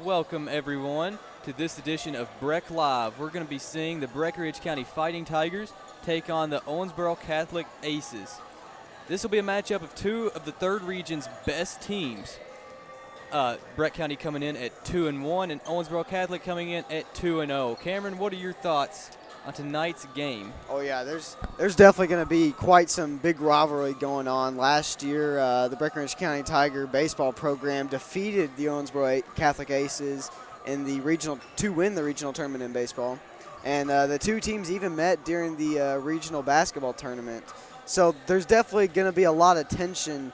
Welcome, everyone, to this edition of Breck Live. We're going to be seeing the Breckinridge County Fighting Tigers take on the Owensboro Catholic Aces. This will be a matchup of two of the third region's best teams. Breck County coming in at 2-1 and Owensboro Catholic coming in at 2-0. Cameron, what are your thoughts on tonight's game? Oh yeah, there's definitely going to be quite some big rivalry going on. Last year, the Breckinridge County Tiger baseball program defeated the Owensboro Catholic Aces in the regional to win the regional tournament in baseball, and the two teams even met during the regional basketball tournament. So there's definitely going to be a lot of tension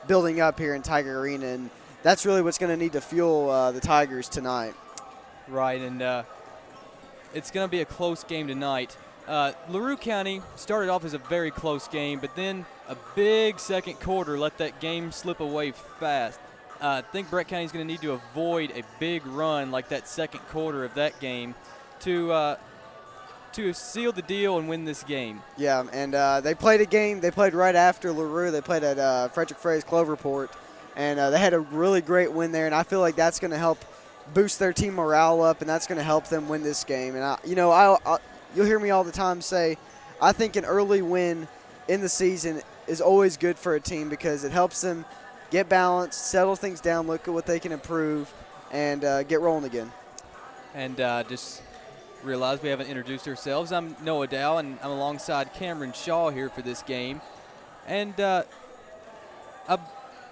building up here in Tiger Arena, and that's really what's going to need to fuel the Tigers tonight. Right, and it's going to be a close game tonight. LaRue County started off as a very close game, but then a big second quarter let that game slip away fast. I think Breck County is going to need to avoid a big run like that second quarter of that game to seal the deal and win this game. Yeah, and they played a game. They played right after LaRue. They played at Frederick Frey's Cloverport, and they had a really great win there, and I feel like that's going to help boost their team morale up, and that's going to help them win this game. And you'll hear me all the time say, I think an early win in the season is always good for a team because it helps them get balanced, settle things down, look at what they can improve, and get rolling again. And just realized we haven't introduced ourselves. I'm Noah Dow, and I'm alongside Cameron Shaw here for this game. And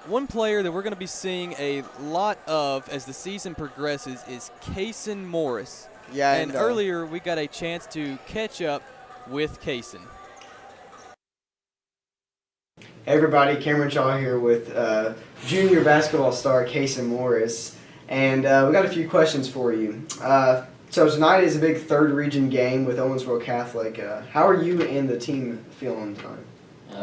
one player that we're going to be seeing a lot of as the season progresses is Kayson Morris. Yeah, and earlier we got a chance to catch up with Kayson. Hey everybody, Cameron Shaw here with junior basketball star Kayson Morris, and we got a few questions for you. So tonight is a big third region game with Owensboro Catholic. How are you and the team feeling tonight?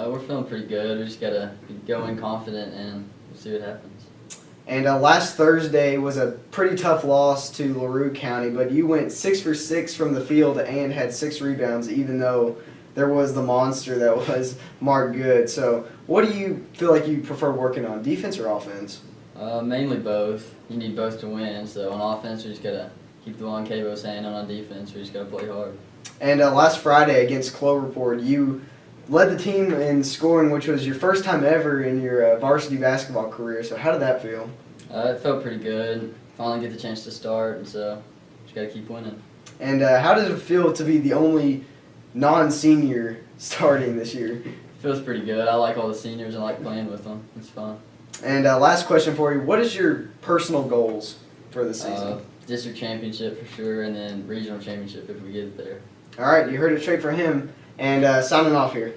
We're feeling pretty good. We just got to go in confident and we'll see what happens. And last Thursday was a pretty tough loss to LaRue County, but you went 6 for 6 from the field and had 6 rebounds, even though there was the monster that was Mark Good. So what do you feel like you prefer working on, defense or offense? Mainly both. You need both to win. So on offense, we just got to keep the ball in K-Bo's hand, and on defense, we just got to play hard. And last Friday against Cloverport, you led the team in scoring, which was your first time ever in your varsity basketball career. So how did that feel? It felt pretty good. Finally get the chance to start, and so just got to keep winning. And how does it feel to be the only non-senior starting this year? It feels pretty good. I like all the seniors. I like playing with them. It's fun. And last question for you. What is your personal goals for the season? District championship for sure, and then regional championship if we get it there. All right, you heard it straight from him. And signing off here.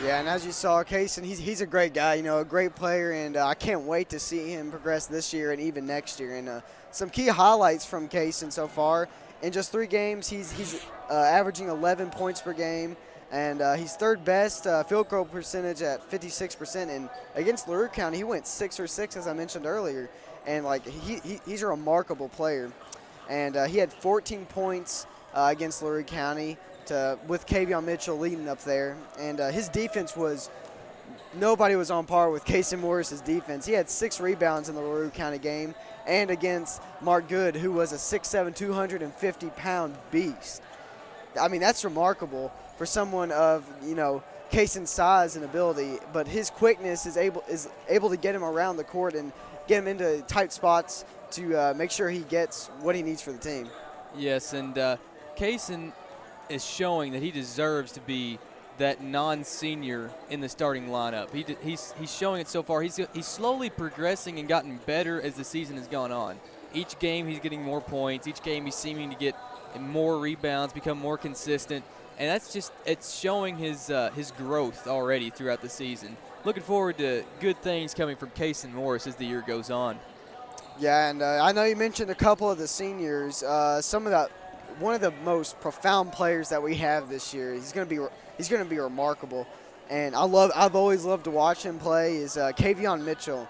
Yeah, and as you saw, Kayson, he's a great guy, a great player, and I can't wait to see him progress this year and even next year. And some key highlights from Kayson so far. In just 3 games, he's averaging 11 points per game, and he's third best field goal percentage at 56%. And against LaRue County, he went 6 for 6, as I mentioned earlier. And, he's a remarkable player. And he had 14 points against LaRue County with Kavion Mitchell leading up there. And his defense nobody was on par with Kayson Morris's defense. He had 6 rebounds in the LaRue County game and against Mark Good, who was a 6'7", 250-pound beast. I mean, that's remarkable for someone of, Kayson's size and ability, but his quickness is able to get him around the court and get him into tight spots to make sure he gets what he needs for the team. Yes, and Kayson is showing that he deserves to be that non-senior in the starting lineup. He's showing it so far. He's slowly progressing and gotten better as the season has gone on. Each game he's getting more points. Each game he's seeming to get more rebounds, become more consistent, and it's showing his growth already throughout the season. Looking forward to good things coming from Kayson Morris as the year goes on. Yeah, and I know you mentioned a couple of the seniors. One of the most profound players that we have this year. He's going to be remarkable, and I've always loved to watch him play. Is Kavion Mitchell.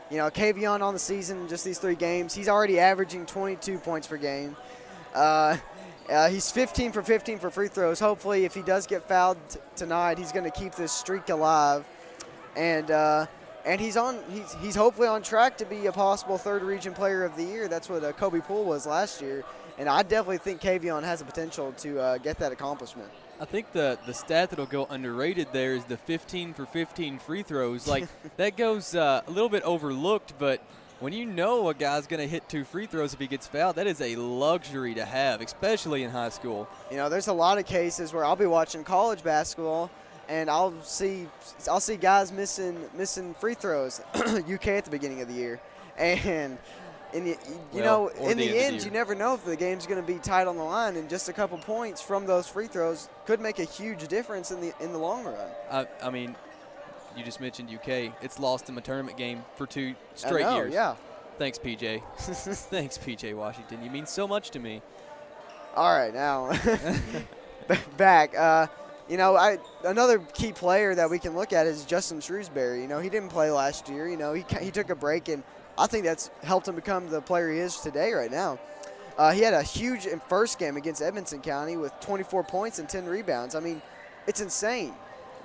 Kavion on the season, just these 3 games, he's already averaging 22 points per game. He's 15 for 15 for free throws. Hopefully, if he does get fouled tonight, he's going to keep this streak alive. And And he's hopefully on track to be a possible third region player of the year. That's what Kobe Poole was last year. And I definitely think Kavion has the potential to get that accomplishment. I think the stat that'll go underrated there is the 15 for 15 free throws. Like, that goes a little bit overlooked, but when you know a guy's going to hit 2 free throws if he gets fouled, that is a luxury to have, especially in high school. You know, there's a lot of cases where I'll be watching college basketball and I'll see guys missing free throws, UK at the beginning of the year, and in the end, you never know if the game's going to be tight on the line, and just a couple points from those free throws could make a huge difference in the long run. I mean, you just mentioned UK. It's lost them a tournament game for 2 straight years. Yeah. Thanks, PJ. Thanks, PJ Washington. You mean so much to me. All right, now back. Another key player that we can look at is Justin Shrewsbury. You know, he didn't play last year. You know, he took a break, and I think that's helped him become the player he is today right now. He had a huge first game against Edmonson County with 24 points and 10 rebounds. I mean, it's insane.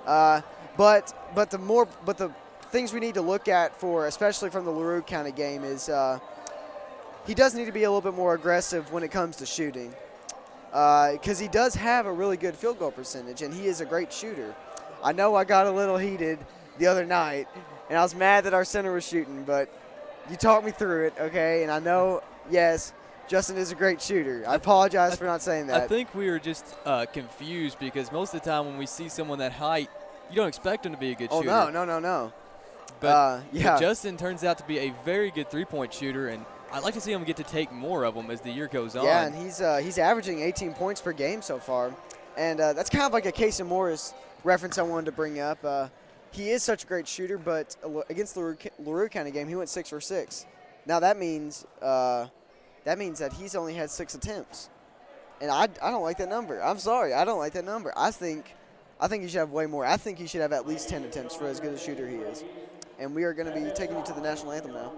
But the things we need to look at especially from the LaRue County game is he does need to be a little bit more aggressive when it comes to shooting. Because he does have a really good field goal percentage, and he is a great shooter. I know I got a little heated the other night, and I was mad that our center was shooting, but you talked me through it, okay? And I know, yes, Justin is a great shooter. I apologize for not saying that. I think we were just confused because most of the time when we see someone that height, you don't expect him to be a good shooter. Oh, no. But yeah. Justin turns out to be a very good three-point shooter, and I'd like to see him get to take more of them as the year goes on. Yeah, and he's averaging 18 points per game so far. And that's kind of like a Kayson Morris reference I wanted to bring up. He is such a great shooter, but against the LaRue County game, he went 6 for 6. Now that means that he's only had 6 attempts. And I don't like that number. I'm sorry, I don't like that number. I think he should have way more. I think he should have at least 10 attempts for as good a shooter he is. And we are going to be taking you to the national anthem now.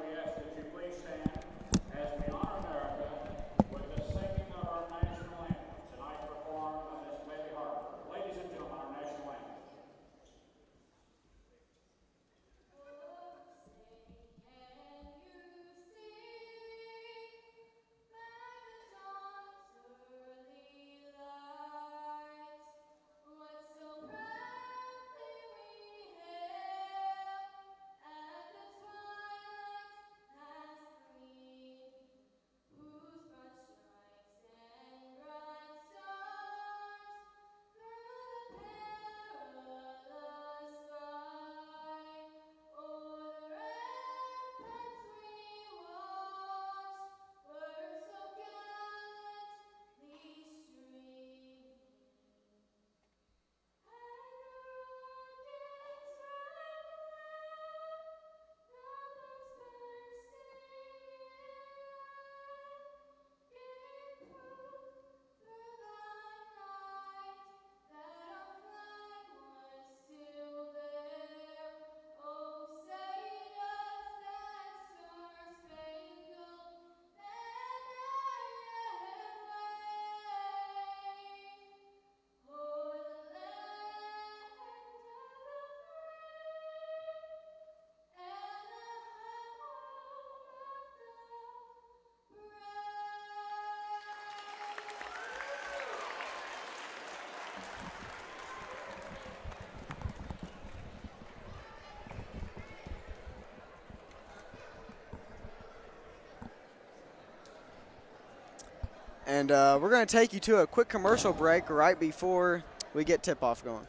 And we're going to take you to a quick commercial break right before we get tip-off going.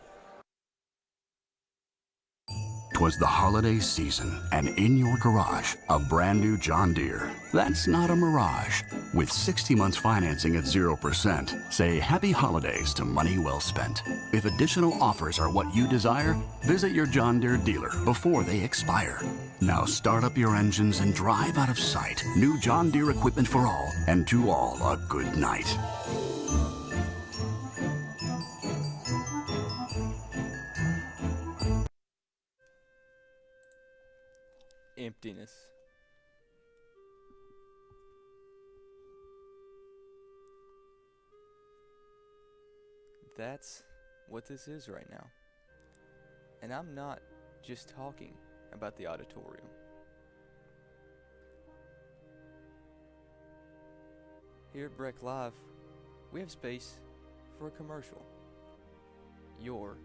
'Twas the holiday season, and in your garage, a brand new John Deere. That's not a mirage. With 60 months financing at 0%, say happy holidays to money well spent. If additional offers are what you desire, visit your John Deere dealer before they expire. Now start up your engines and drive out of sight. New John Deere equipment for all, and to all a good night. Emptiness. That's what this is right now. And I'm not just talking. about the auditorium. Here at Breck Live, we have space for a commercial. Your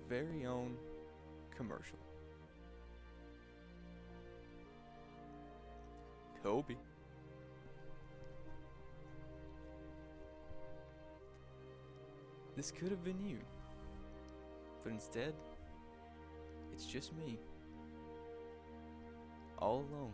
very own commercial. Kobe. This could have been you, but instead, it's just me, all alone.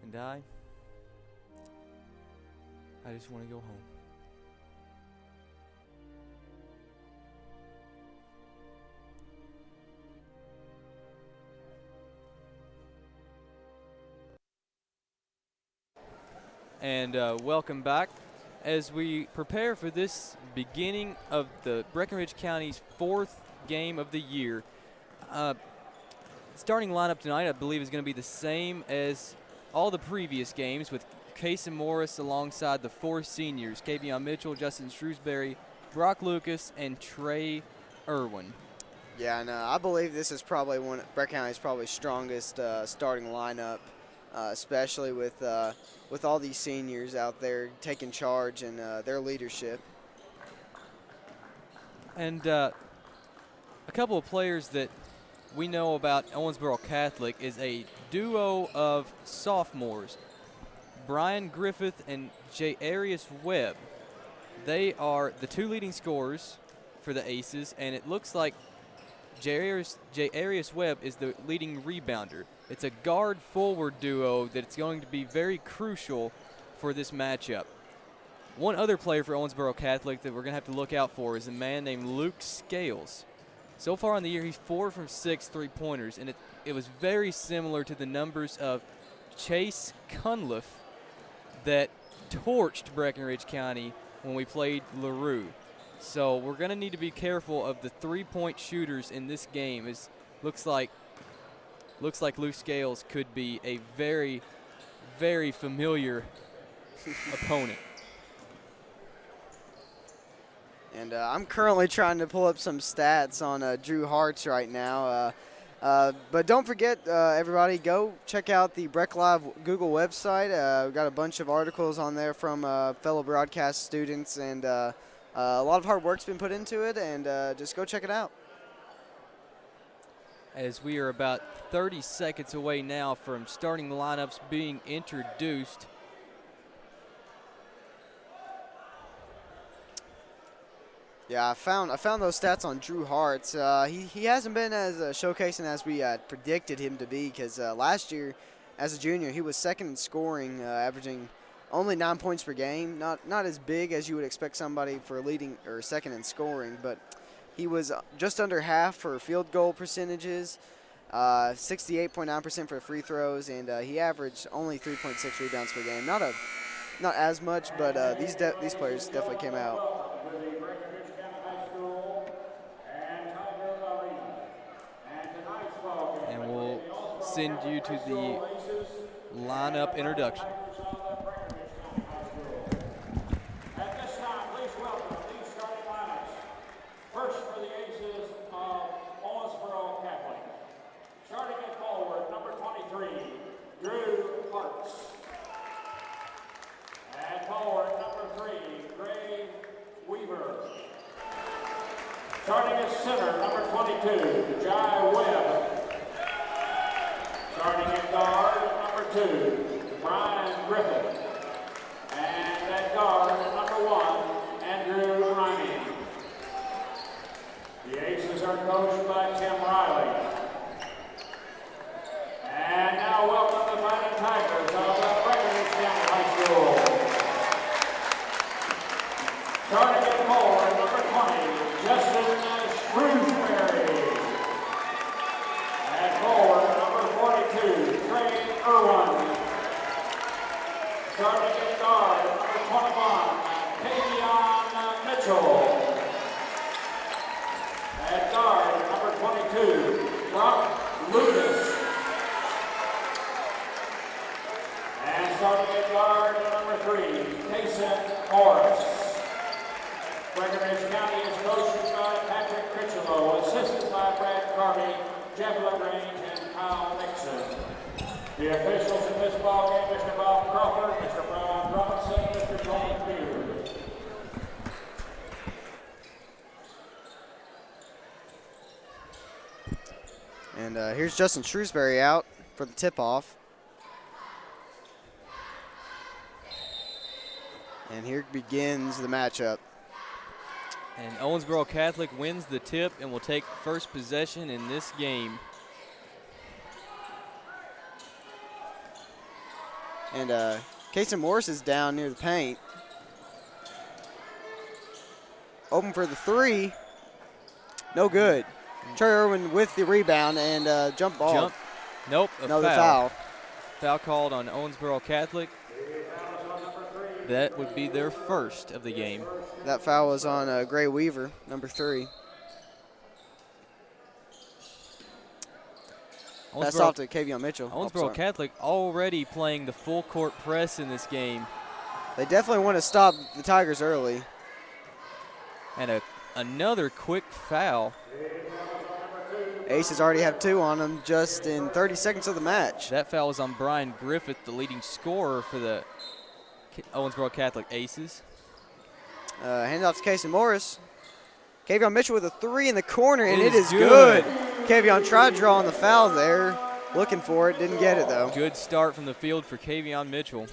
And I just want to go home. And welcome back as we prepare for this beginning of the Breckinridge County's 4th game of the year. Starting lineup tonight, I believe, is going to be the same as all the previous games, with Kayson Morris alongside the 4 seniors, Kavion Mitchell, Justin Shrewsbury, Brock Lucas, and Trey Irwin. Yeah, and I believe this is probably one of Breck County's probably strongest starting lineup, especially with all these seniors out there taking charge and their leadership. And a couple of players that we know about Owensboro Catholic is a duo of sophomores, Brian Griffith and Ja'Arius Webb. They are the 2 leading scorers for the Aces, and it looks like Ja'Arius Webb is the leading rebounder. It's a guard-forward duo that's going to be very crucial for this matchup. One other player for Owensboro Catholic that we're going to have to look out for is a man named Luke Scales. So far in the year, he's 4 from 6 three-pointers, and it was very similar to the numbers of Chase Cunliffe that torched Breckinridge County when we played LaRue. So we're going to need to be careful of the three-point shooters in this game. It looks like Luke Scales could be a very, very familiar opponent. And I'm currently trying to pull up some stats on Drew Hartz right now. But don't forget, everybody, go check out the Breck Live Google website. We've got a bunch of articles on there from fellow broadcast students, and a lot of hard work's been put into it, and just go check it out. As we are about 30 seconds away now from starting lineups being introduced. Yeah, I found those stats on Drew Hartz. He hasn't been as showcasing as we predicted him to be, because last year, as a junior, he was second in scoring, averaging only 9 points per game. Not as big as you would expect somebody for leading or second in scoring, but he was just under half for field goal percentages, 68.9% for free throws, and he averaged only 3.6 rebounds per game. Not as much, but these players definitely came out. And we'll send you to the lineup introduction. At this time, please welcome these starting lineups. First for the Aces of Owensboro Catholic. Starting at forward, number 23, Drew Hartz. At forward, number 3, Gray Weaver. Starting at center, number 22, Jai Webb. Starting at guard, number 2, Brian Griffith. And at guard, number 1, Andrew Rimey. The Aces are coached by Tim Riley. And now welcome the Fighting Tigers of Breckinridge County High School. Starting at forward, number 20, Justin Shrewsbury. At forward, number 42, Trey Irwin. Starting at guard, number 21, Kavion Mitchell. At guard, number 22, Brock Lucas. And starting at guard, Kayson Morris. Breckinridge County is coached by Patrick Critchlow, assisted by Brad Carney, Jeff LaGrange, and Kyle Nixon. The officials in this ball game, Mr. Bob Crawford, Mr. Brian Robinson, Mr. Tony Beard. And here's Justin Shrewsbury out for the tip-off. And here begins the matchup. And Owensboro Catholic wins the tip and will take first possession in this game. And Kayson Morris is down near the paint. Open for the three. No good. Trey Irwin with the rebound and jump ball. Jump. Nope, Another foul. Foul called on Owensboro Catholic. That would be their first of the game. That foul was on Gray Weaver, number 3. Pass off to Kavion Mitchell. Owensboro Catholic already playing the full court press in this game. They definitely want to stop the Tigers early. And another quick foul. Aces already have 2 on them just in 30 seconds of the match. That foul was on Brian Griffith, the leading scorer for the Owensboro Catholic Aces. Hand off to Kayson Morris. Kavion Mitchell with a 3 in the corner, and it is good. Kavion tried to draw on the foul there, looking for it, didn't get it though. Good start from the field for Kavion Mitchell.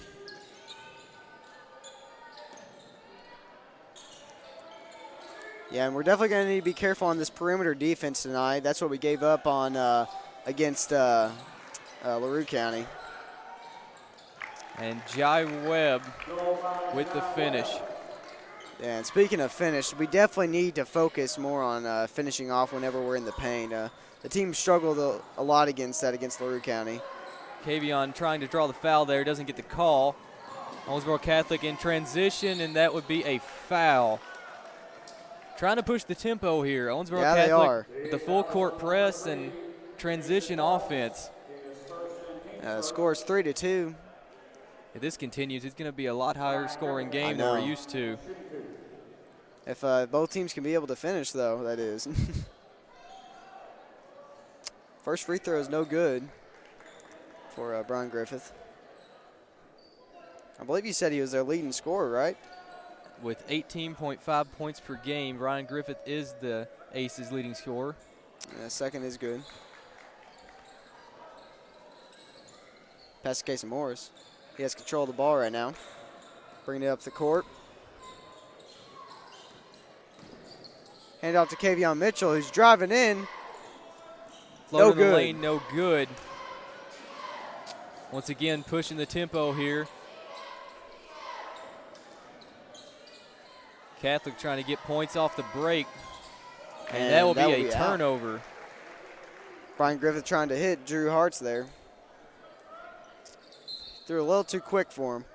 Yeah, and we're definitely going to need to be careful on this perimeter defense tonight. That's what we gave up on against LaRue County. And Jai Webb with the finish. Yeah, and speaking of finish, we definitely need to focus more on finishing off whenever we're in the paint. The team struggled a lot against that against LaRue County. Kavion trying to draw the foul there, doesn't get the call. Owensboro Catholic in transition, and that would be a foul. Trying to push the tempo here. Owensboro Catholic with the full court press and transition offense. Scores 3-2. If this continues, it's going to be a lot higher scoring game than we're used to. If both teams can be able to finish, though, that is. First free throw is no good for Brian Griffith. I believe you said he was their leading scorer, right? With 18.5 points per game, Brian Griffith is the Aces' leading scorer. Yeah, second is good. Pass to Kayson Morris. He has control of the ball right now. Bringing it up the court. Hand off to Kavion Mitchell, who's driving in. Floating No good. the lane, no good. Once again, pushing the tempo here. Catholic trying to get points off the break. And that will be a turnover. Brian Griffith trying to hit Drew Hartz there. Threw a little too quick for him.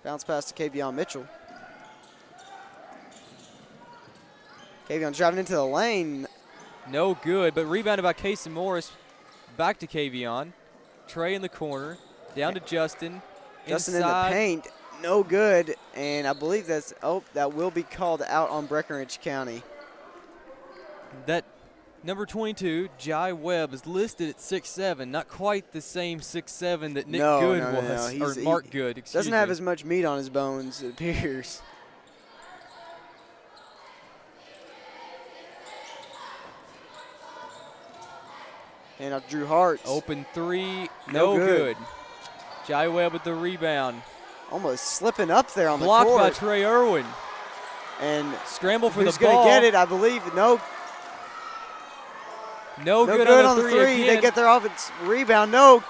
Bounce pass to Kavion Mitchell. Kavion driving into the lane. No good, but rebounded by Kayson Morris. Back to Kavion. Trey in the corner. Down to Justin. Justin in the paint. No good. And I believe that will be called out on Breckinridge County. That number 22, Jai Webb, is listed at 6'7", not quite the same 6'7" that Nick Good was, or Mark Good, excuse me. Doesn't have as much meat on his bones, it appears. And up Drew Hartz. Open three, no good. Jai Webb with the rebound. Almost slipping up there on Blocked the court. by Trey Irwin. And scramble for the ball. Who's going to get it, I believe. No good on the three. They get their offense rebound. No.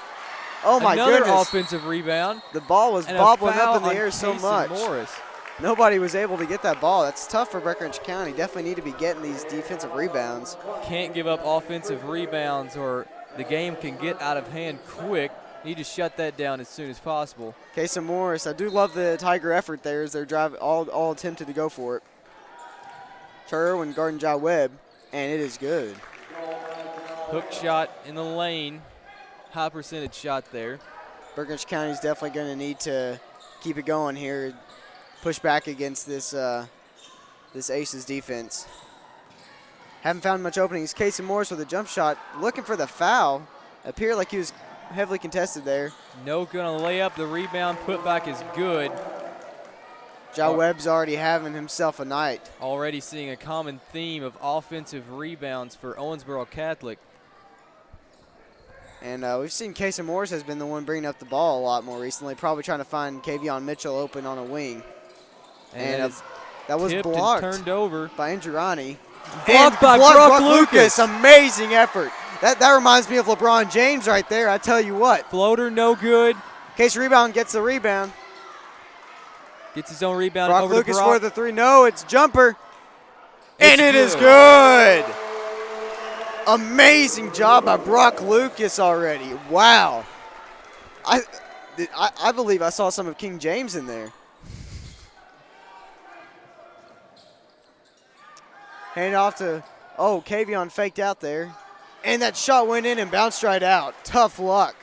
Oh, my goodness. Another offensive rebound. The ball was bobbling up in the air so Kayson much. Morris. Nobody was able to get that ball. That's tough for Breckinridge County. Definitely need to be getting these defensive rebounds. Can't give up offensive rebounds or the game can get out of hand quick. Need to shut that down as soon as possible. Kayson Morris, I do love the Tiger effort there as they're all attempted to go for it. Trey Irwin guarding Jai Webb, and it is good. Hook shot in the lane. High percentage shot there. Breckinridge County is definitely going to need to keep it going here, push back against this this Aces defense. Haven't found much openings. Kayson Morris with a jump shot, looking for the foul. Appeared like he was heavily contested there. No good on the layup. The rebound put back is good. Jai Webb's already having himself a night. Already seeing a common theme of offensive rebounds for Owensboro Catholic. And we've seen Kayson Morris has been the one bringing up the ball a lot more recently, probably trying to find Kavion Mitchell open on a wing. And that was blocked and turned over by Injurani. Blocked by Brock Lucas. Amazing effort. That reminds me of LeBron James right there, I tell you what. Floater no good. Case rebound gets the rebound. Gets his own rebound Brock over Lucas to Brock. for the three. No, it's jumper. And it is good. good. Amazing job by Brock Lucas already. Wow. I believe I saw some of King James in there. Hand off to, Kavion faked out there. And that shot went in and bounced right out. Tough luck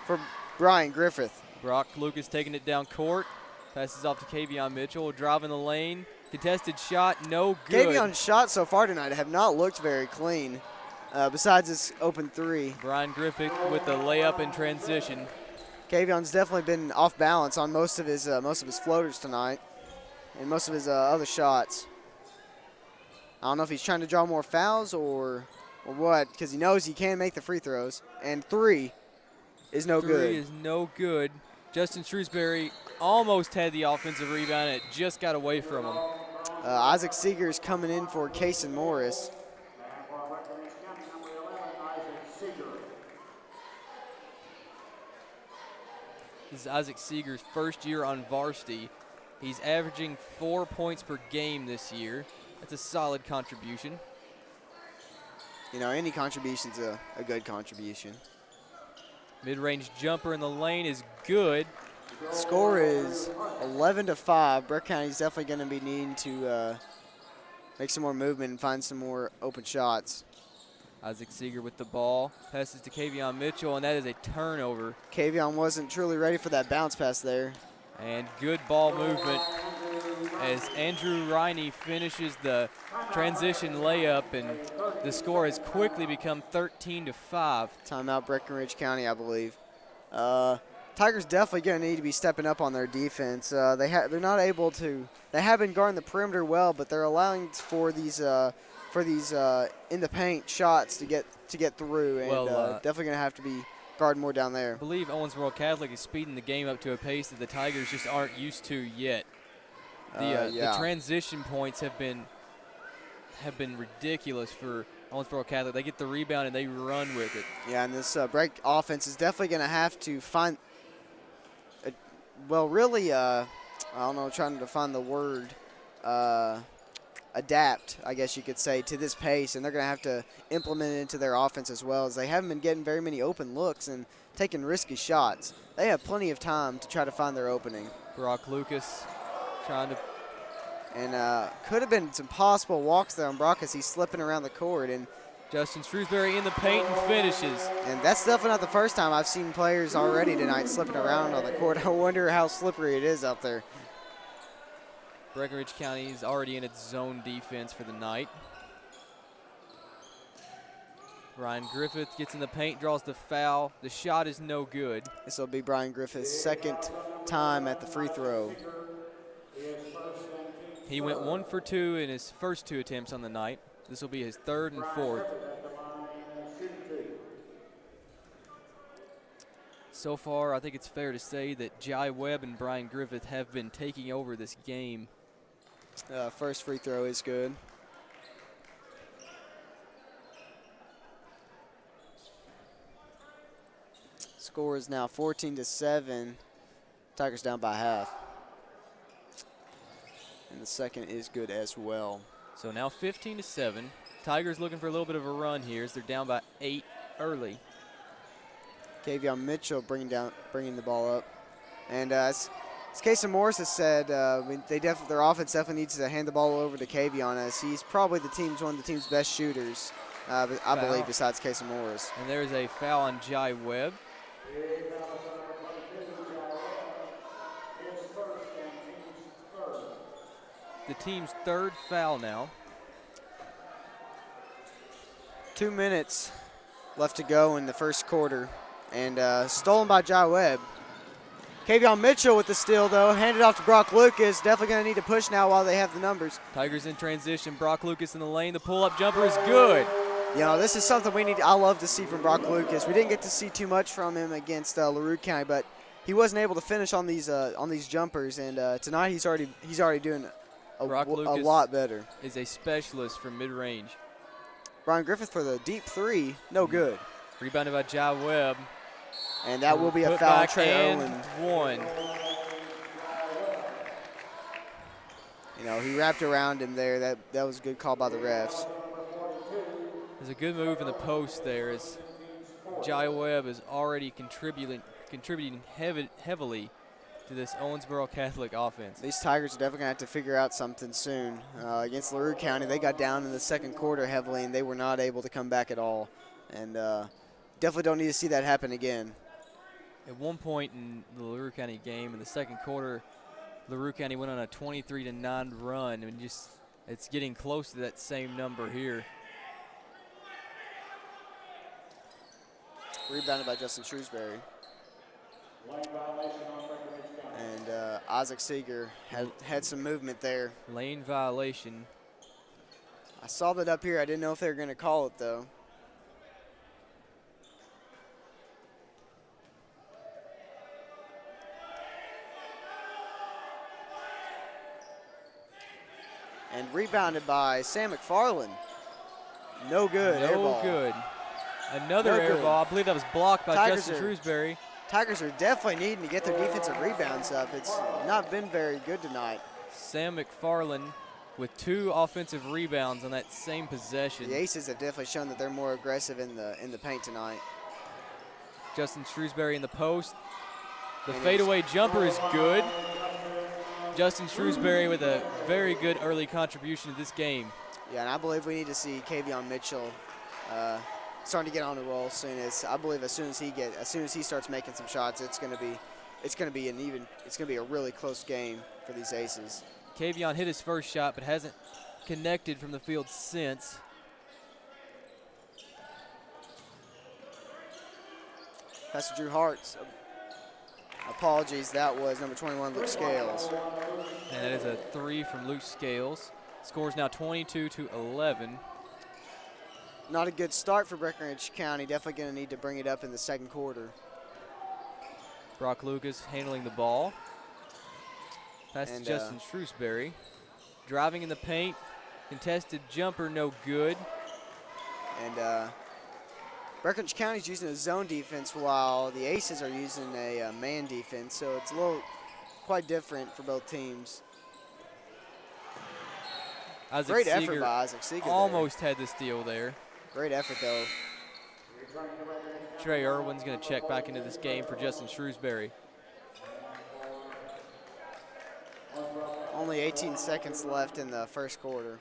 for Brian Griffith. Brock Lucas taking it down court. Passes off to Kavion Mitchell. Driving the lane. Contested shot, no good. Kavion's shots so far tonight have not looked very clean, besides this open three. Brian Griffith with the layup in transition. Kavion's definitely been off balance on most of his floaters tonight, and most of his other shots. I don't know if he's trying to draw more fouls or what, because he knows he can make the free throws. And three is no good. Three is no good. Justin Shrewsbury almost had the offensive rebound, and it just got away from him. Isaac Seeger is coming in for Kayson Morris. This is Isaac Seeger's first year on varsity. He's averaging 4 points per game this year. That's a solid contribution. You know, any contribution's a good contribution. Mid-range jumper in the lane is good. Score is 11-5. Breck County's definitely going to be needing to make some more movement and find some more open shots. Isaac Seeger with the ball. Passes to Kavion Mitchell, and that is a turnover. Kavion wasn't truly ready for that bounce pass there. And good ball movement as Andrew Riney finishes the transition layup, and the score has quickly become 13-5. Timeout Breckinridge County, I believe. Tigers definitely going to need to be stepping up on their defense. They're not able to. They have been guarding the perimeter well, but they're allowing for these in the paint shots to get through, and definitely going to have to be guarding more down there. I believe Owensboro Catholic is speeding the game up to a pace that the Tigers just aren't used to yet. The transition points have been ridiculous for Owensboro Catholic. They get the rebound and they run with it. Yeah, and this break offense is definitely going to have to find. I don't know, trying to find the word. Adapt, I guess you could say, to this pace, and they're going to have to implement it into their offense as well, as they haven't been getting very many open looks and taking risky shots. They have plenty of time to try to find their opening. Brock Lucas trying to. And could have been some possible walks there on Brock as he's slipping around the court. And Justin Shrewsbury in the paint and finishes. And that's definitely not the first time I've seen players already tonight slipping around on the court. I wonder how slippery it is out there. Breckinridge County is already in its zone defense for the night. Brian Griffith gets in the paint, draws the foul. The shot is no good. This will be Brian Griffith's second time at the free throw. He went 1 for 2 in his first 2 attempts on the night. This will be his third and fourth. So far, I think it's fair to say that Jai Webb and Brian Griffith have been taking over this game. First free throw is good. Score is now 14-7. Tigers down by half. And the second is good as well. So now 15-7. Tigers looking for a little bit of a run here as they're down by 8 early. Kavion Mitchell bringing the ball up. And as Kayson Morris has said, their offense definitely needs to hand the ball over to Kavion, as he's probably one of the team's best shooters, I believe, besides Kayson Morris. And there is a foul on Jai Webb. the team's third foul now. 2 minutes left to go in the first quarter. And stolen by Jai Webb. Kavion Mitchell with the steal, though. Handed off to Brock Lucas. Definitely going to need to push now while they have the numbers. Tigers in transition. Brock Lucas in the lane. The pull-up jumper is good. You know, this is something I love to see from Brock Lucas. We didn't get to see too much from him against LaRue County, but he wasn't able to finish on these jumpers. And tonight he's already doing a lot better. Is a specialist for mid-range. Brian Griffith for the deep three, no good. Rebounded by Jai Webb. And that will be a Put foul on back Trey and Owen. one. You know, he wrapped around him there. That was a good call by the refs. There's a good move in the post there as Jai Webb is already contributing heavily to this Owensboro Catholic offense. These Tigers are definitely going to have to figure out something soon. Against LaRue County, they got down in the second quarter heavily, and they were not able to come back at all. And definitely don't need to see that happen again. At one point in the LaRue County game, in the second quarter, LaRue County went on a 23-9 run, and it's getting close to that same number here. Rebounded by Justin Shrewsbury. And Isaac Seeger had some movement there. Lane violation. I saw that up here. I didn't know if they were going to call it, though. And rebounded by Sam McFarland. No good. No good. Another air ball. I believe that was blocked by Justin Shrewsbury. Tigers are definitely needing to get their defensive rebounds up. It's not been very good tonight. Sam McFarland with 2 offensive rebounds on that same possession. The Aces have definitely shown that they're more aggressive in the paint tonight. Justin Shrewsbury in the post. The fadeaway jumper is good. Justin Shrewsbury with a very good early contribution to this game. Yeah, and I believe we need to see Kavion Mitchell starting to get on the roll soon. I believe as soon as he starts making some shots, it's going to be a really close game for these Aces. Kavion hit his first shot, but hasn't connected from the field since. Pastor Drew Hart's. Apologies, that was number 21, Luke Scales. And that is a 3 from Luke Scales. Scores now 22-11. Not a good start for Breckinridge County. Definitely going to need to bring it up in the second quarter. Brock Lucas handling the ball. Pass to Justin Shrewsbury. Driving in the paint. Contested jumper, no good. And Breckinridge County's using a zone defense while the Aces are using a man defense, so it's quite different for both teams. Great effort by Isaac Seeger. Almost had the steal there. Great effort, though. Trey Irwin's going to check back into this game for Justin Shrewsbury. Only 18 seconds left in the first quarter.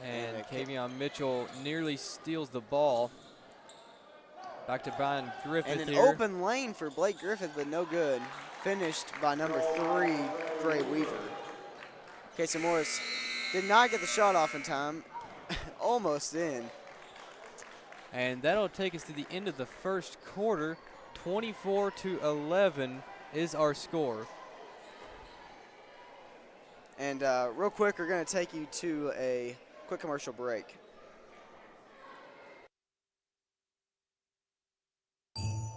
And Kavion Mitchell nearly steals the ball. Back to Brian Griffith and an here. Open lane for Blake Griffith, but no good. Finished by number 3, Gray Weaver. Kayson Morris did not get the shot off in time. Almost in. And that'll take us to the end of the first quarter. 24-11 is our score. And real quick, we're going to take you to a quick commercial break.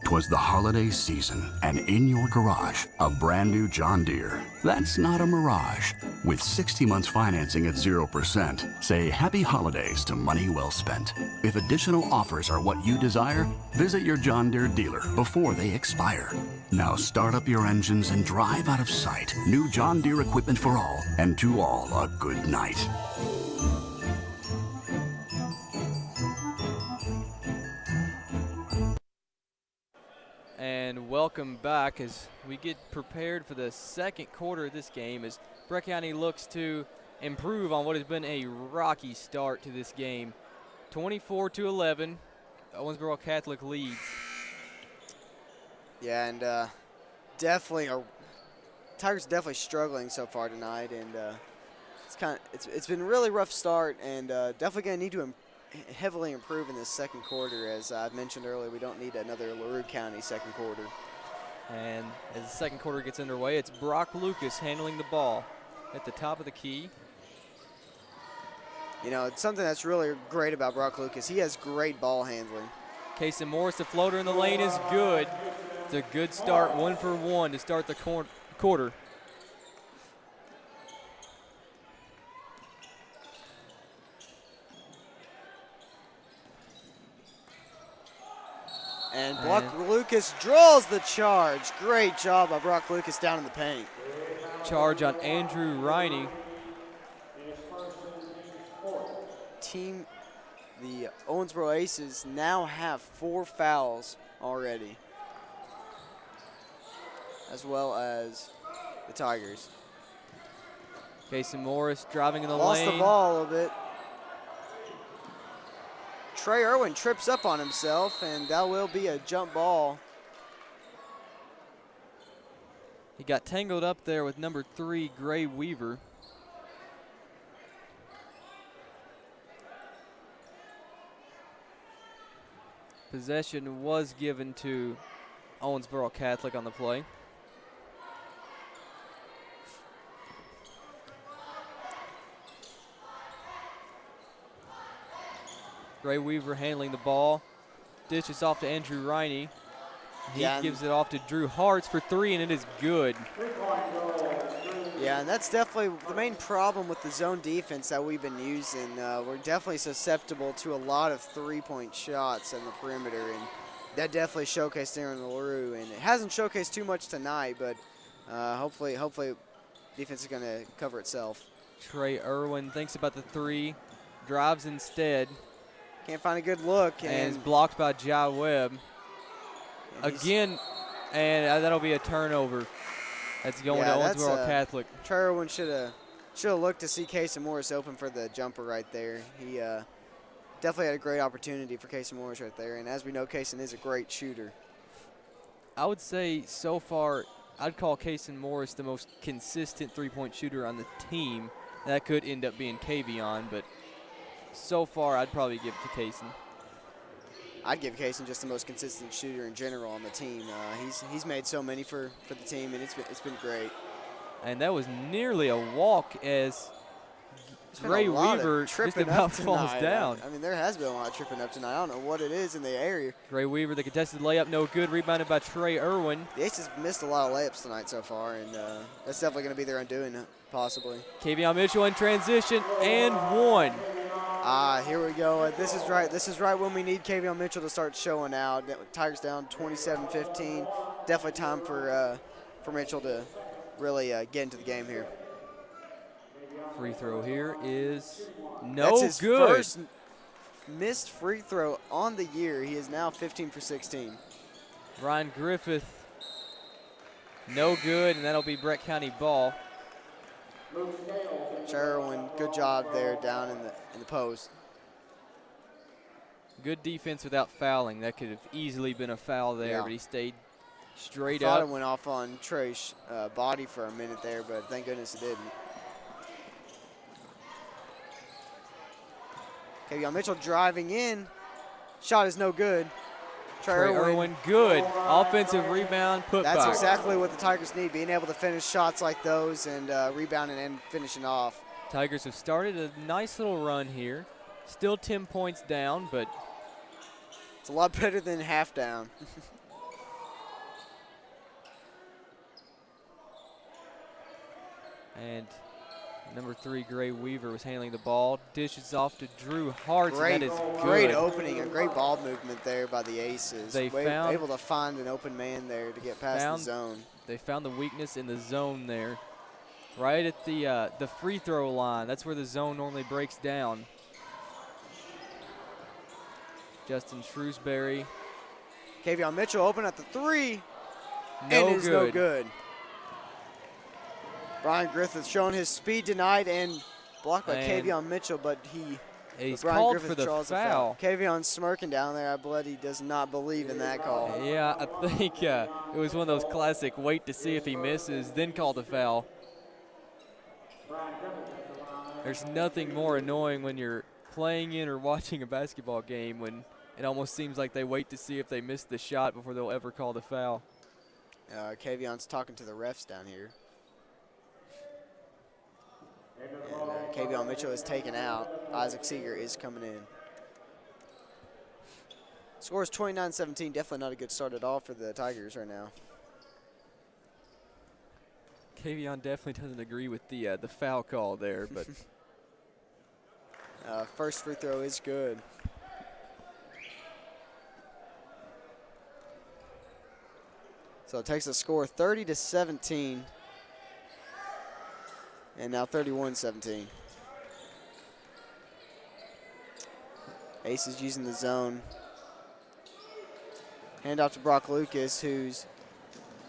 'Twas the holiday season, and in your garage, a brand new John Deere. That's not a mirage. With 60 months financing at 0%, say happy holidays to money well spent. If additional offers are what you desire, visit your John Deere dealer before they expire. Now start up your engines and drive out of sight. New John Deere equipment for all, and to all a good night. And welcome back as we get prepared for the second quarter of this game as Breck County looks to improve on what has been a rocky start to this game. 24-11, Owensboro Catholic leads. Yeah, and Tigers definitely struggling so far tonight, and it's been a really rough start, and definitely going to need to heavily improve in this second quarter. As I mentioned earlier, we don't need another LaRue County second quarter. And as the second quarter gets underway, it's Brock Lucas handling the ball at the top of the key. You know, it's something that's really great about Brock Lucas. He has great ball handling. Kayson Morris, the floater in the lane is good. It's a good start, 1 for 1 to start the quarter. And Brock Lucas draws the charge. Great job by Brock Lucas down in the paint. Charge on Andrew Riney. The Owensboro Aces now have 4 fouls already, as well as the Tigers. Kayson Morris driving in the lane. Lost the ball a little bit. Trey Irwin trips up on himself, and that will be a jump ball. He got tangled up there with number 3, Gray Weaver. Possession was given to Owensboro Catholic on the play. Gray Weaver handling the ball. Dishes off to Andrew Riney. He gives it off to Drew Hartz for 3, and it is good. Yeah, and that's definitely the main problem with the zone defense that we've been using. We're definitely susceptible to a lot of three-point shots on the perimeter, and that definitely showcased there in the LaRue. And it hasn't showcased too much tonight, but hopefully defense is going to cover itself. Trey Irwin thinks about the 3, drives instead. Can't find a good look. And is blocked by Jai Webb. Again, and that'll be a turnover. That's going to Owensboro Catholic. Trey Irwin should have looked to see Kayson Morris open for the jumper right there. He definitely had a great opportunity for Kayson Morris right there. And as we know, Kayson is a great shooter. I would say so far, I'd call Kayson Morris the most consistent three-point shooter on the team. That could end up being Kavion, but so far I'd probably give it to Kayson. I'd give Kayson just the most consistent shooter in general on the team. He's made so many for the team, and it's been great. And that was nearly a walk as Gray Weaver just about falls down. I mean, there has been a lot of tripping up tonight. I don't know what it is in the area. Gray Weaver, the contested layup, no good. Rebounded by Trey Irwin. The Aces missed a lot of layups tonight so far, and that's definitely going to be their undoing, possibly. Kavion Mitchell in transition and 1. Here we go. This is right. This is right when we need Kavion Mitchell to start showing out. Tigers down 27-15. Definitely time for Mitchell to really get into the game here. Free throw here is That's his good. First missed free throw on the year. He is now 15 for 16. Ryan Griffith, no good, and that'll be Brett County ball. Sherwin, good job there down in the post. Good defense without fouling. That could have easily been a foul there, but he stayed straight Thought up. it went off on Trey's body for a minute there, but thank goodness it didn't. Kavion Mitchell driving in. Shot is no good. Trey Irwin, good. Offensive rebound, put back. That's exactly what the Tigers need, being able to finish shots like those and rebounding and finishing off. Tigers have started a nice little run here. Still 10 points down, but it's a lot better than half down. And number 3, Gray Weaver, was handling the ball. Dishes off to Drew Hartz, and that is good. Great opening, a great ball movement there by the Aces. They able to find an open man there to get past the zone. They found the weakness in the zone there. Right at the free throw line. That's where the zone normally breaks down. Justin Shrewsbury. Kavion Mitchell open at the 3. No and no good. Brian Griffith showing his speed tonight and blocked by Kavion Mitchell, but he He's Brian called Griffith for the draws a foul. Kayvon's smirking down there. I bet he does not believe in that call. Yeah, I think it was one of those classic wait to see if he misses, then call the foul. There's nothing more annoying when you're playing in or watching a basketball game when it almost seems like they wait to see if they miss the shot before they'll ever call the foul. Kayvon's talking to the refs down here. And Kayvon Mitchell is taken out. Isaac Seeger is coming in. Score is 29-17. Definitely not a good start at all for the Tigers right now. Kayvon definitely doesn't agree with the foul call there, but first free throw is good. So it takes the score 30-17. And now 31-17. Ace is using the zone. Hand off to Brock Lucas, who's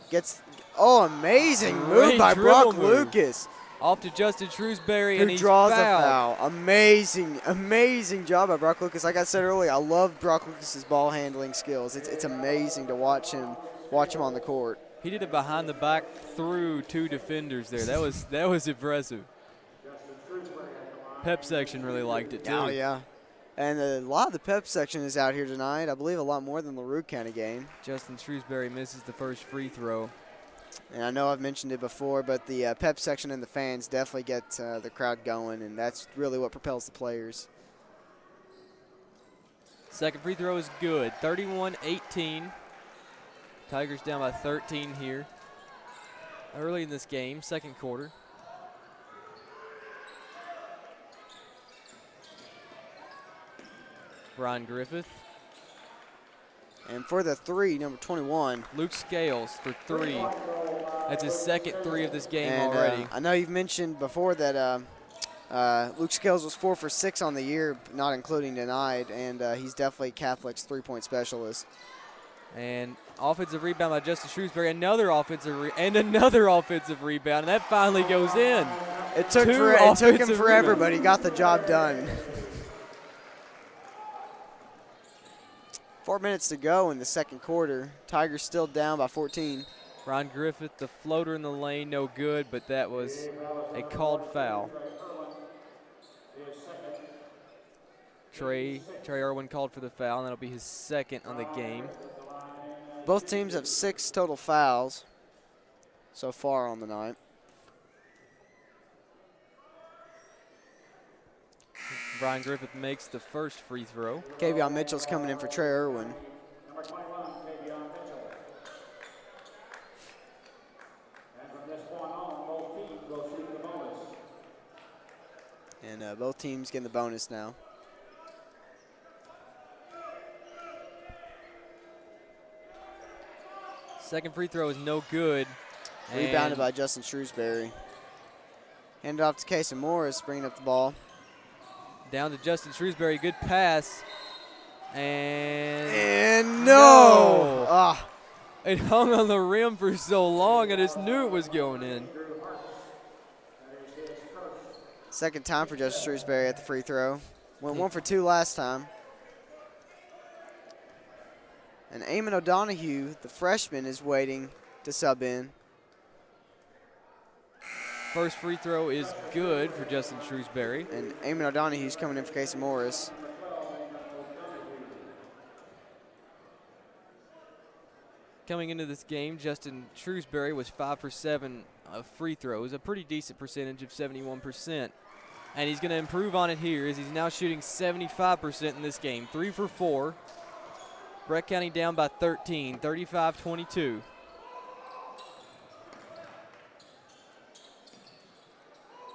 gets amazing move Great by dribble Brock move. Lucas, off to Justin Shrewsbury, and who he's draws a fouled. foul. Amazing job by Brock Lucas. Like I said earlier, I love Brock Lucas's ball handling skills. It's amazing to watch him on the court. He did it behind the back through 2 defenders there. That was impressive. Pep section really liked it too. Oh yeah. And a lot of the Pep section is out here tonight. I believe a lot more than the LaRue County game. Justin Shrewsbury misses the first free throw. And I know I've mentioned it before, but the Pep section and the fans definitely get the crowd going, and that's really what propels the players. Second free throw is good. 31-18. Tigers down by 13 here. Early in this game, second quarter. Brian Griffith. And for the three, number 21. Luke Scales for 3. That's his second 3 of this game And, already. I know you've mentioned before that Luke Scales was 4 for 6 on the year, not including tonight, and he's definitely Catholic's three-point specialist. And offensive rebound by Justin Shrewsbury. Another offensive rebound, and that finally goes in. It took Two him offensive forever, rebounds. but he got the job done. 4 minutes to go in the second quarter. Tigers still down by 14. Ron Griffith, the floater in the lane, no good, but that was a called foul. Trey Irwin called for the foul, and that'll be his second on the game. Both teams have 6 total fouls so far on the night. Brian Griffith makes the first free throw. Kayvon Mitchell's coming in for Trey Irwin. Number 21, Kayson Mitchell. And from this point on, both teams will shoot the bonus. And both teams getting the bonus now. Second free throw is no good. Rebounded And by Justin Shrewsbury. Handed off to Kayson Morris, bringing up the ball. down to Justin Shrewsbury. Good pass. And no! Ah. It hung on the rim for so long, I just knew it was going in. Second time for Justin Shrewsbury at the free throw. Went 1 for 2 last time. And Eamon O'Donohue, the freshman, is waiting to sub in. First free throw is good for Justin Shrewsbury. And Eamon O'Donohue's coming in for Kayson Morris. Coming into this game, Justin Shrewsbury was 5 for 7 of free throws, a pretty decent percentage of 71%. And he's going to improve on it here as he's now shooting 75% in this game. 3 for 4. Breck County down by 13, 35-22.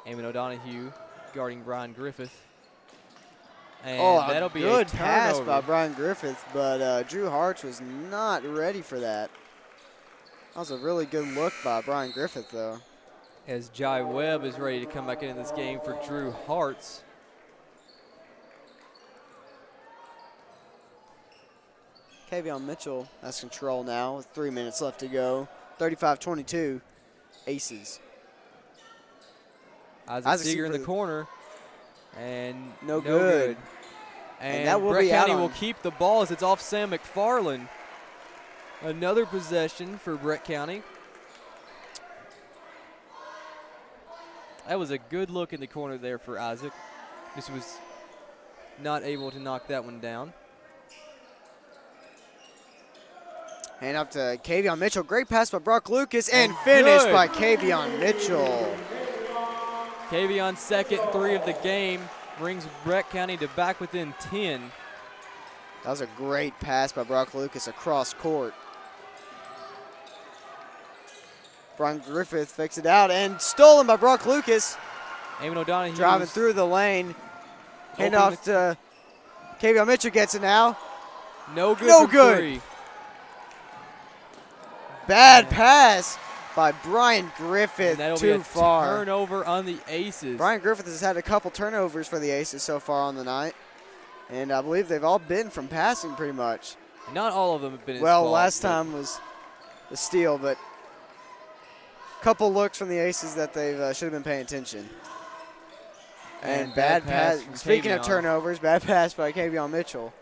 Eamon O'Donohue guarding Brian Griffith. And that'll be good a pass turnover. by Brian Griffith, but Drew Hartz was not ready for that. That was a really good look by Brian Griffith, though. As Jai Webb is ready to come back into this game for Drew Hartz. Kayvon Mitchell has control now with 3 minutes left to go. 35-22, Aces. Isaac Seeger in the corner. And no good. And that will Brett be out County on- will keep the ball as it's off Sam McFarland. Another possession for Brett County. That was a good look in the corner there for Isaac. Just was not able to knock that one down. Hand up to Kavion Mitchell. Great pass by Brock Lucas and finished good. by Kavion Mitchell. Kavion's second 3 of the game brings Brett County to back within 10. That was a great pass by Brock Lucas across court. Brian Griffith fixed it out and stolen by Brock Lucas. Eamon O'Donohue Driving through the lane. Hand off to Kavion Mitchell, gets it now. No good. No from good. 3. Bad pass by Brian Griffith, And that'll too be a far. turnover on the Aces. Brian Griffith has had a couple turnovers for the Aces so far on the night. And I believe they've all been from passing pretty much. Not all of them have been his Well, fault, last but time was the steal, but a couple looks from the Aces that they should have been paying attention. And bad pass. from Speaking of Kavion. turnovers, bad pass by Kavion Mitchell.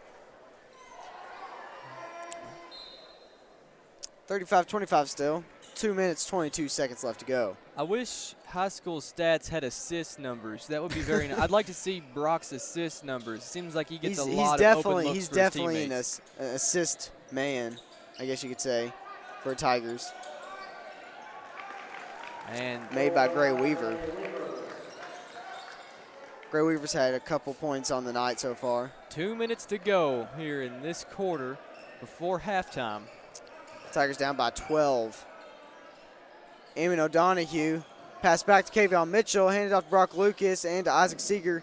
35-25 still. 2 minutes, 22 seconds left to go. I wish high school stats had assist numbers. That would be very nice. I'd like to see Brock's assist numbers. Seems like he gets a lot of open looks He's for definitely his an assist man, I guess you could say, for Tigers. And Made by Gray Weaver. Gray Weaver's had a couple points on the night so far. 2 minutes to go here in this quarter before halftime. Tigers down by 12. Eamon O'Donohue. Pass back to Kavion Mitchell. Handed off to Brock Lucas and to Isaac Seeger.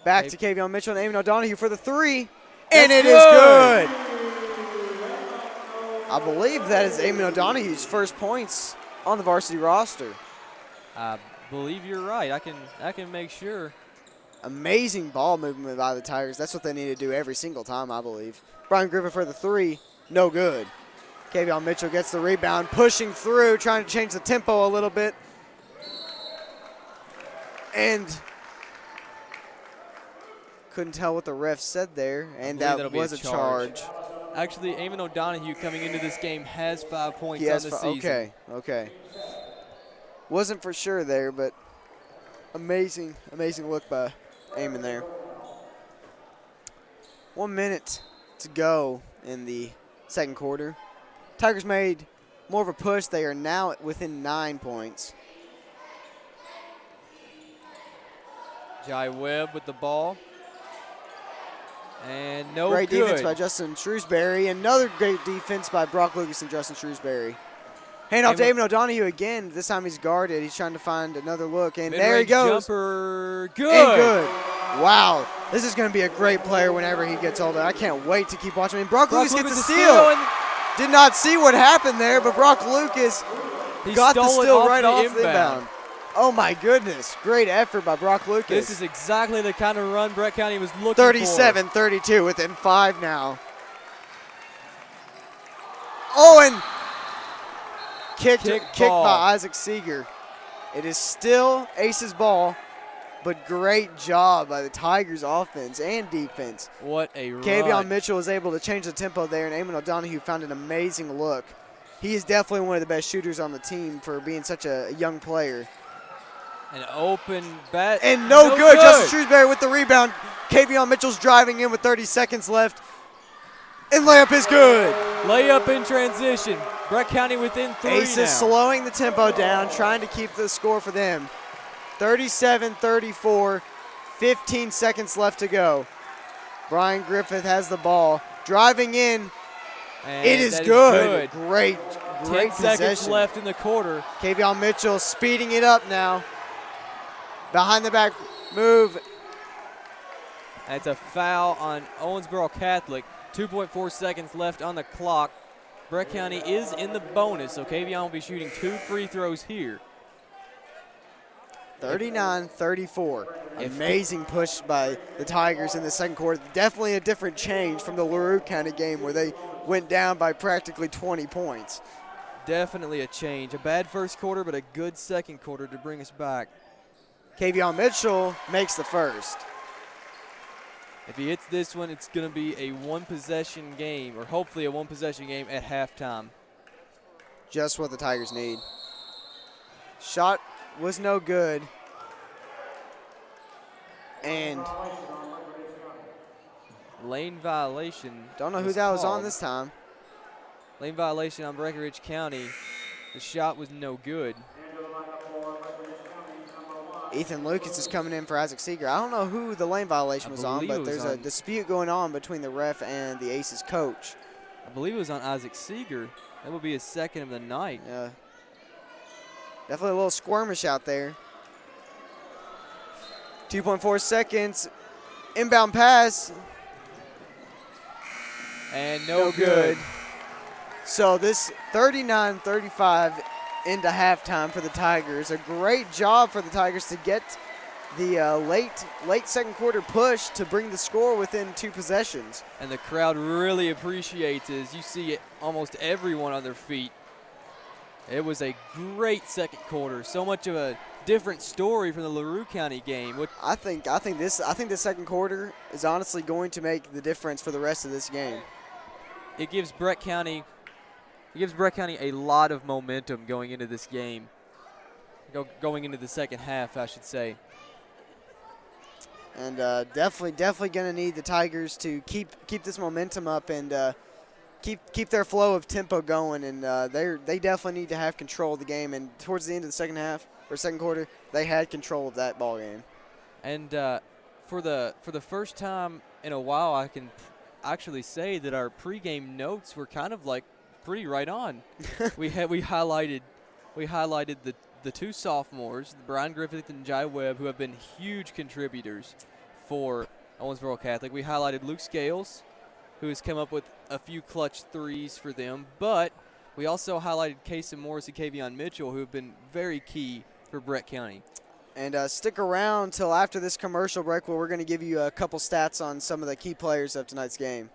Back to Kavion Mitchell and Eamon O'Donohue for the 3. And it is good. I believe that is Eamon O'Donohue's first points on the varsity roster. I believe you're right. I can make sure. Amazing ball movement by the Tigers. That's what they need to do every single time, I believe. Brian Griffith for the 3. No good. Kavion Mitchell gets the rebound, pushing through, trying to change the tempo a little bit. And couldn't tell what the ref said there, and that was a charge. Actually, Eamon O'Donohue coming into this game has 5 points Yes, on the season. okay. Wasn't for sure there, but amazing look by Eamon there. 1 minute to go in the second quarter. Tigers made more of a push. They are now within 9 points. Jai Webb with the ball. And no Great good. defense by Justin Shrewsbury. Another great defense by Brock Lucas and Justin Shrewsbury. Hand off to Eamon O'Donohue again. This time he's guarded. He's trying to find another look. And there he Mid-range goes. Jumper. Good. And good. Wow. This is going to be a great player whenever he gets older. I can't wait to keep watching him. Brock Lucas gets a steal. and Did not see what happened there, but Brock Lucas he got the stole it steal right the off the inbound. Oh, my goodness. Great effort by Brock Lucas. This is exactly the kind of run Brett County was looking for. 37-32 within 5 now. Owen kicked by Isaac Seeger. It is still Ace's ball, but great job by the Tigers offense and defense. What a run. Kavion Mitchell was able to change the tempo there, and Eamon O'Donohue found an amazing look. He is definitely one of the best shooters on the team for being such a young player. An open bat. And no good. Justin Shrewsbury with the rebound. Kavion Mitchell's driving in with 30 seconds left. And layup is good. Layup in transition. Brett County within 3 Ace now. is slowing the tempo down, trying to keep the score for them. 37-34, 15 seconds left to go. Brian Griffith has the ball. Driving in. And it is that good. Is good. Great 10 seconds possession. left in the quarter. Kavion Mitchell speeding it up now. Behind the back move. That's a foul on Owensboro Catholic. 2.4 seconds left on the clock. Brett County is in the bonus, so Kavion will be shooting 2 free throws here. 39-34. Amazing push by the Tigers in the second quarter. Definitely a different change from the LaRue County game where they went down by practically 20 points. Definitely a change. A bad first quarter, but a good second quarter to bring us back. Kavion Mitchell makes the first. If he hits this one, it's going to be a one-possession game, or hopefully a one-possession game at halftime. Just what the Tigers need. Shot was no good. And Lane violation. don't know who that was on this time. Lane violation on Breckinridge County. The shot was no good. Ethan Lucas is coming in for Isaac Seeger. I don't know who the lane violation was on, but there's a dispute going on between the ref and the Aces coach. I believe it was on Isaac Seeger. That will be his second of the night. Yeah. Definitely a little squirmish out there. 2.4 seconds. Inbound pass. And no good. So this 39-35 into halftime for the Tigers. A great job for the Tigers to get the late second quarter push to bring the score within 2 possessions. And the crowd really appreciates it as you see it, almost everyone on their feet. It was a great second quarter. So much of a different story from the LaRue County game. I think this second quarter is honestly going to make the difference for the rest of this game. It gives Breck County a lot of momentum going into this game. Going into the second half, I should say. And definitely going to need the Tigers to keep this momentum up and keep their flow of tempo going. And they definitely need to have control of the game. And towards the end of the second half or second quarter, they had control of that ball game. And for the first time in a while, I can actually say that our pregame notes were kind of like pretty right on. we highlighted the 2 sophomores, Brian Griffith and Jai Webb, who have been huge contributors for Owensboro Catholic. We highlighted Luke Scales, who has come up with a few clutch threes for them, but we also highlighted Kayson Morris and Kavion Mitchell, who have been very key for Breck County. And stick around till after this commercial break where we're going to give you a couple stats on some of the key players of tonight's game.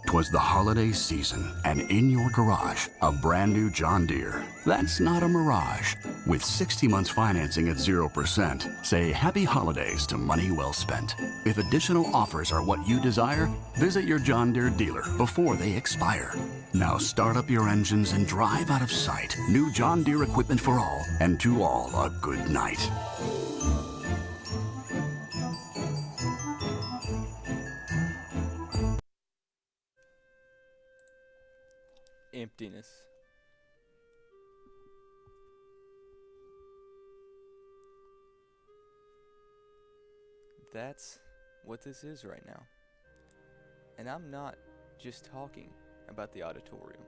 'Twas the holiday season, and in your garage, a brand new John Deere. That's not a mirage. With 60 months financing at 0%, say happy holidays to money well spent. If additional offers are what you desire, visit your John Deere dealer before they expire. Now start up your engines and drive out of sight. New John Deere equipment for all, and to all a good night. Emptiness. That's what this is right now. And I'm not just talking about the auditorium.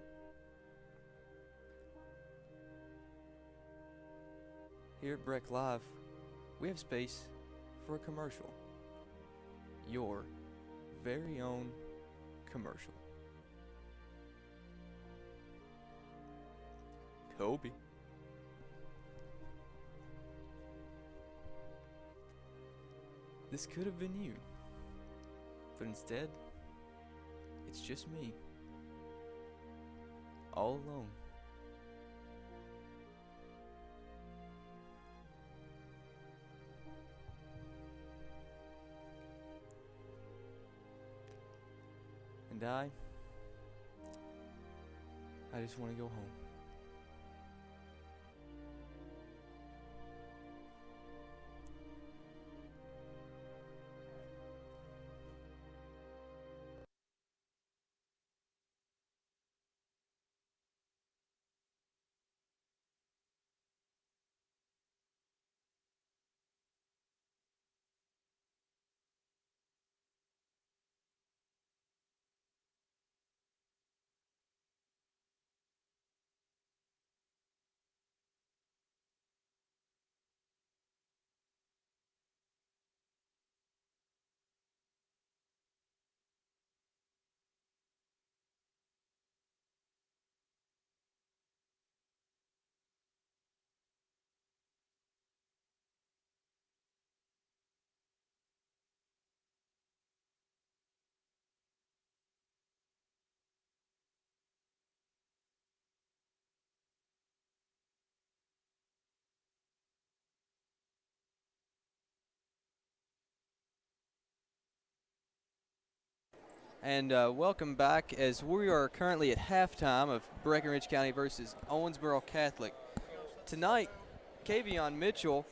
Here at Breck Live, we have space for a commercial. Your very own commercial. Kobe. This could have been you, but instead, it's just me, all alone. And I just want to go home. And welcome back as we are currently at halftime of Breckinridge County versus Owensboro Catholic. Tonight, Kavion Mitchell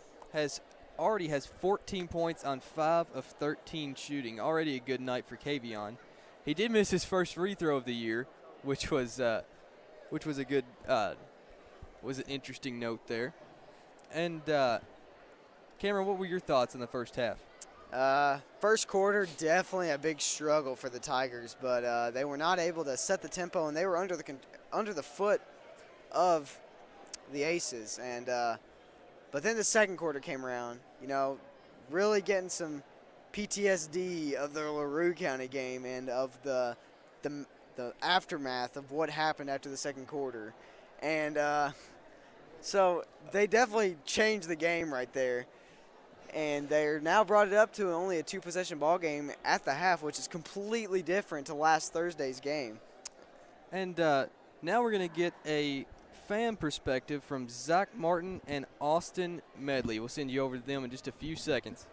already has 14 points on 5 of 13 shooting. Already a good night for Kavion. He did miss his first free throw of the year, which was a good was an interesting note there. And Cameron, what were your thoughts in the first half? First quarter, definitely a big struggle for the Tigers, but they were not able to set the tempo, and they were under the foot of the Aces. And but then the second quarter came around. Really getting some PTSD of the LaRue County game and of the aftermath of what happened after the second quarter, and so they definitely changed the game right there. And they're now brought it up to only a 2-possession ball game at the half, which is completely different to last Thursday's game. And now we're going to get a fan perspective from Zach Martin and Austin Medley. We'll send you over to them in just a few seconds.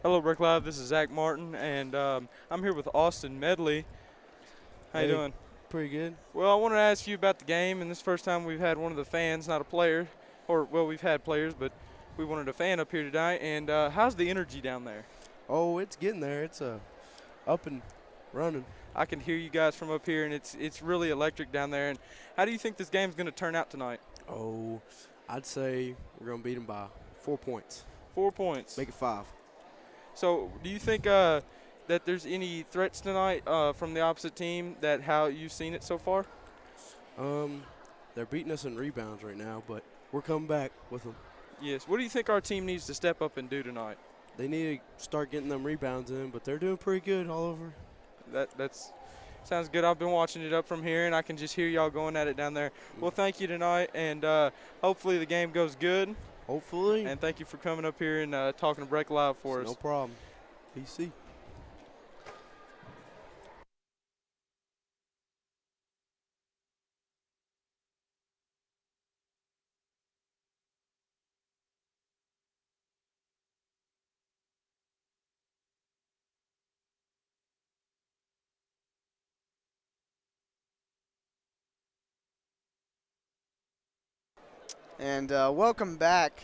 Hello, Brick Live. This is Zach Martin, and I'm here with Austin Medley. How you doing? Pretty good. Well, I wanted to ask you about the game, and this is the first time we've had one of the fans, not a player, we've had players, but we wanted a fan up here tonight. And how's the energy down there? Oh, it's getting there. It's up and running. I can hear you guys from up here, and it's really electric down there. And how do you think this game's going to turn out tonight? Oh, I'd say we're going to beat them by 4 points. 4 points. Make it 5. So do you think that there's any threats tonight from the opposite team, that how you've seen it so far? They're beating us in rebounds right now, but we're coming back with them. Yes. What do you think our team needs to step up and do tonight? They need to start getting them rebounds in, but they're doing pretty good all over. That's sounds good. I've been watching it up from here, and I can just hear y'all going at it down there. Well, thank you tonight, and hopefully the game goes good. Hopefully. And thank you for coming up here and talking to Break Live for us. No problem. PC. And welcome back.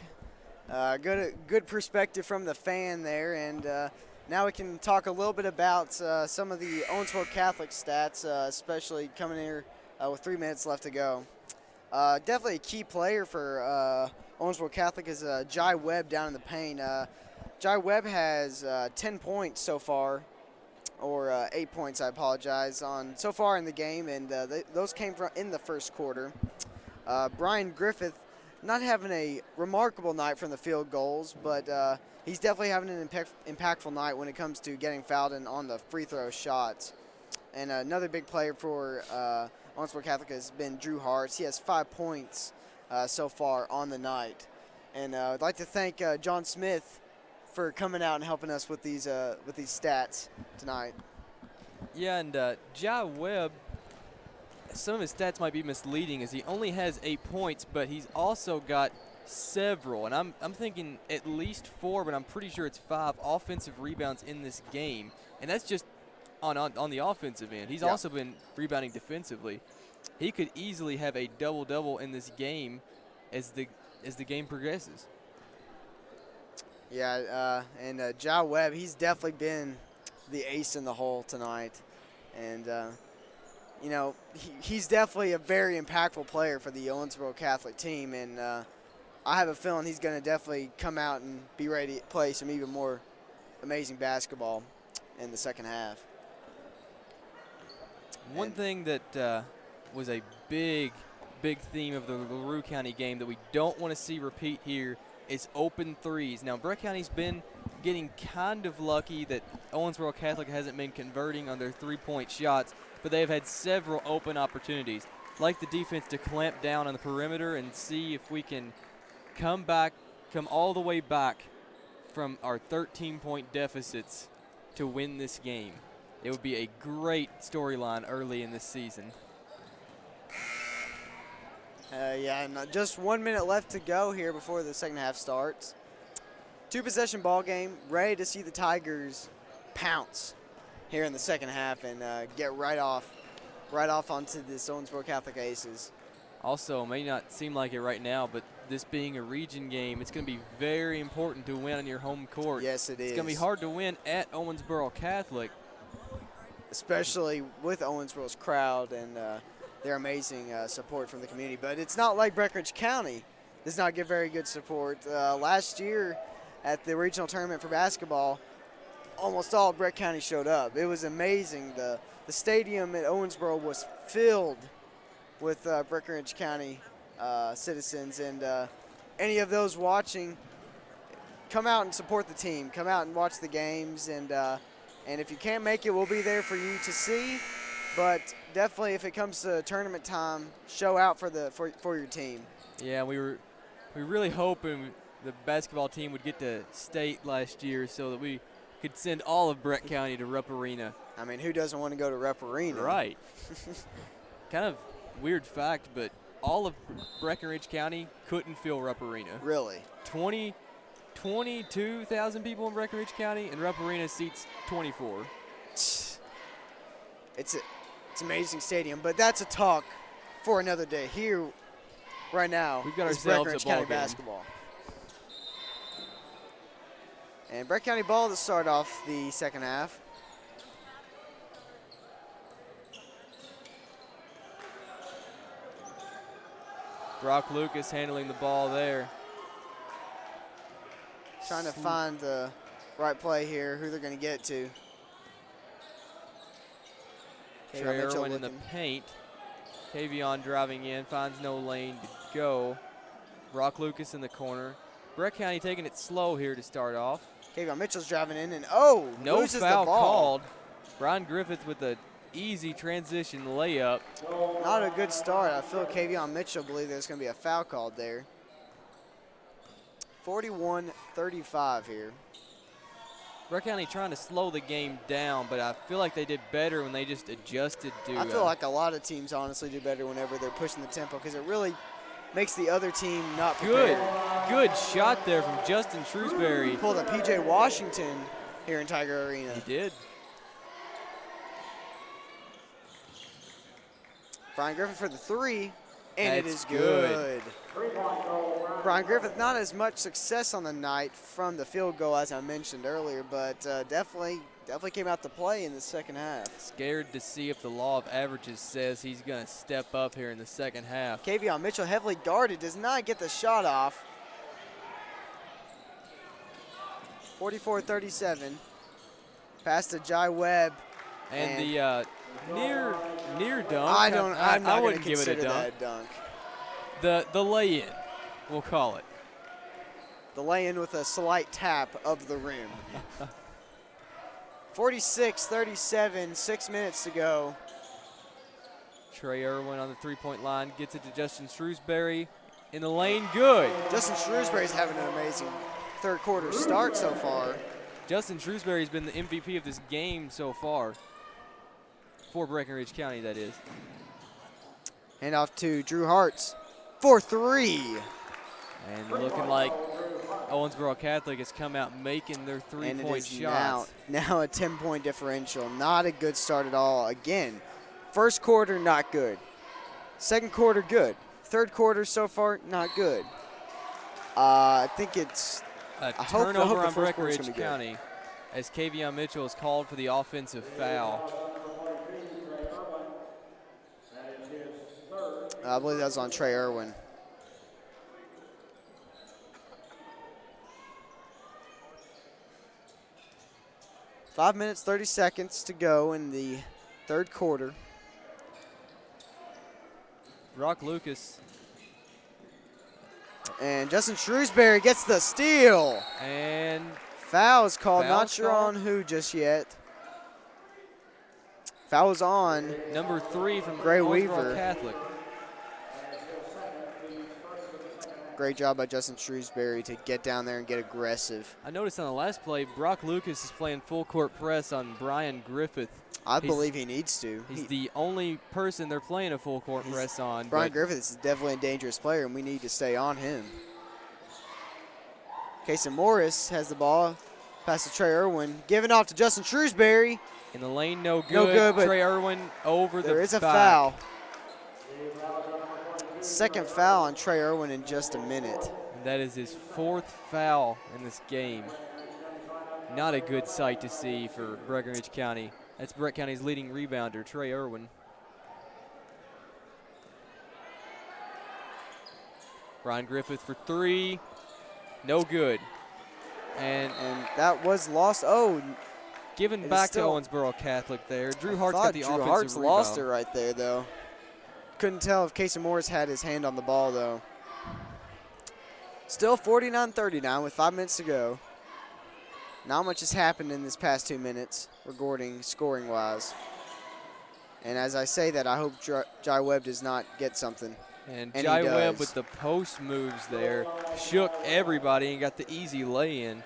Good perspective from the fan there. And now we can talk a little bit about some of the Owensboro Catholic stats, especially coming here with 3 minutes left to go. Definitely a key player for Owensboro Catholic is Jai Webb down in the paint. Jai Webb has 10 points so far, or 8 points, I apologize, so far in the game, and those came from in the first quarter. Brian Griffith not having a remarkable night from the field goals, but he's definitely having an impactful night when it comes to getting fouled and on the free throw shots. And another big player for Owensboro Catholic has been Drew Hartz. He has 5 points so far on the night. And I'd like to thank John Smith for coming out and helping us with these stats tonight. Yeah, and Jai Webb, some of his stats might be misleading as he only has 8 points, but he's also got several, and I'm thinking at least 4, but I'm pretty sure it's 5 offensive rebounds in this game, and that's just on the offensive end. He's also been rebounding defensively. He could easily have a double-double in this game as the game progresses. Yeah, and Jai Webb, he's definitely been the ace in the hole tonight, and he's definitely a very impactful player for the Owensboro Catholic team, and I have a feeling he's going to definitely come out and be ready to play some even more amazing basketball in the second half. One thing that was a big theme of the LaRue County game that we don't want to see repeat here is open threes. Now, Breck County's been getting kind of lucky that Owensboro Catholic hasn't been converting on their three-point shots, but they have had several open opportunities. Like the defense to clamp down on the perimeter and see if we can come all the way back from our 13-point deficits to win this game. it would be a great storyline early in this season. Yeah, and just 1 minute left to go here before the second half starts. 2-possession ball game, ready to see the Tigers pounce here in the second half and get right off onto this Owensboro Catholic Aces. Also, may not seem like it right now, but this being a region game, it's going to be very important to win on your home court. Yes, it is. It's going to be hard to win at Owensboro Catholic. Especially with Owensboro's crowd and their amazing support from the community. But it's not like Breckinridge County does not get very good support. Last year at the regional tournament for basketball, almost all of Breck County showed up. It was amazing. The stadium at Owensboro was filled with Breckinridge County citizens, and any of those watching, come out and support the team. Come out and watch the games, and if you can't make it, we'll be there for you to see. But definitely, if it comes to tournament time, show out for your team. Yeah, we were really hoping the basketball team would get to state last year so that we could send all of Breck County to Rupp Arena. I mean, who doesn't want to go to Rupp Arena? Right. Kind of weird fact, but all of Breckinridge County couldn't fill Rupp Arena. Really? 22,000 people in Breckinridge County, and Rupp Arena seats 24. It's an amazing stadium, but that's a talk for another day. Here, right now, we've got is ourselves Breckinridge a ball County game. basketball. And Breck County ball to start off the second half. Brock Lucas handling the ball there. Trying to find the right play here, who they're going to get it to. Trey Irwin in the paint. Kavion driving in, finds no lane to go. Brock Lucas in the corner. Breck County taking it slow here to start off. Kavion Mitchell's driving in, and no loses foul the ball. called. Brian Griffith with a easy transition layup. Not a good start. I feel Kavion Mitchell believe there's going to be a foul called there. 41-35 here. Breck County trying to slow the game down, but I feel like they did better when they just adjusted to. I feel like a lot of teams honestly do better whenever they're pushing the tempo because it really makes the other team not prepared. Good shot there from Justin Shrewsbury. Pulled a P.J. Washington here in Tiger Arena. He did. Brian Griffith for the three, and That's it is good. Brian Griffith, not as much success on the night from the field goal as I mentioned earlier, but definitely came out to play in the second half. Scared to see if the law of averages says he's going to step up here in the second half. Kavion Mitchell heavily guarded, does not get the shot off. 44-37. Pass to Jai Webb. And the near dunk. I'm not wouldn't give it a dunk. that dunk. The lay-in, we'll call it. The lay-in with a slight tap of the rim. 46-37, 6 minutes to go. Trey Irwin on the three-point line gets it to Justin Shrewsbury in the lane. Good. Justin Shrewsbury's having an amazing third quarter start so far. Justin Shrewsbury's been the MVP of this game so far. For Breckinridge County, that is. Hand off to Drew Hartz for three. And looking like Owensboro Catholic has come out making their three-point shots. Now a 10-point differential. Not a good start at all. Again, first quarter, not good. Second quarter, good. Third quarter so far, not good. I think it's a I hope turnover the on first quarter's Breckinridge gonna be County as Kavion Mitchell is called for the offensive foul. I believe that was on Trey Irwin. Five minutes, 30 seconds to go in the third quarter. Brock Lucas. And Justin Shrewsbury gets the steal. And foul is called. Foul Not sure on who just yet. Foul is on. Number 3 from Gray Owensboro Weaver. Catholic. Great job by Justin Shrewsbury to get down there and get aggressive. I noticed on the last play, Brock Lucas is playing full court press on Brian Griffith. I believe he needs to. He's the only person they're playing a full court press on. Brian Griffiths is definitely a dangerous player, and we need to stay on him. Kayson Morris has the ball. Pass to Trey Irwin. Giving off to Justin Shrewsbury. In the lane, no good. No good, but Trey Irwin over the back. There is a foul. Second foul on Trey Irwin in just a minute. And that is his 4th foul in this game. Not a good sight to see for Breckinridge County. That's Breck County's leading rebounder, Trey Irwin. Brian Griffith for 3. No good. And that was lost. Oh, given back to Owensboro Catholic there. Drew Hart's got the offensive Hart's rebound. lost it right there, though. Couldn't tell if Kayson Morris had his hand on the ball, though. Still 49-39 with 5 minutes to go. Not much has happened in this past 2 minutes regarding scoring-wise. And as I say that, I hope Jai Webb does not get something. And Jai Webb with the post moves there shook everybody and got the easy lay-in.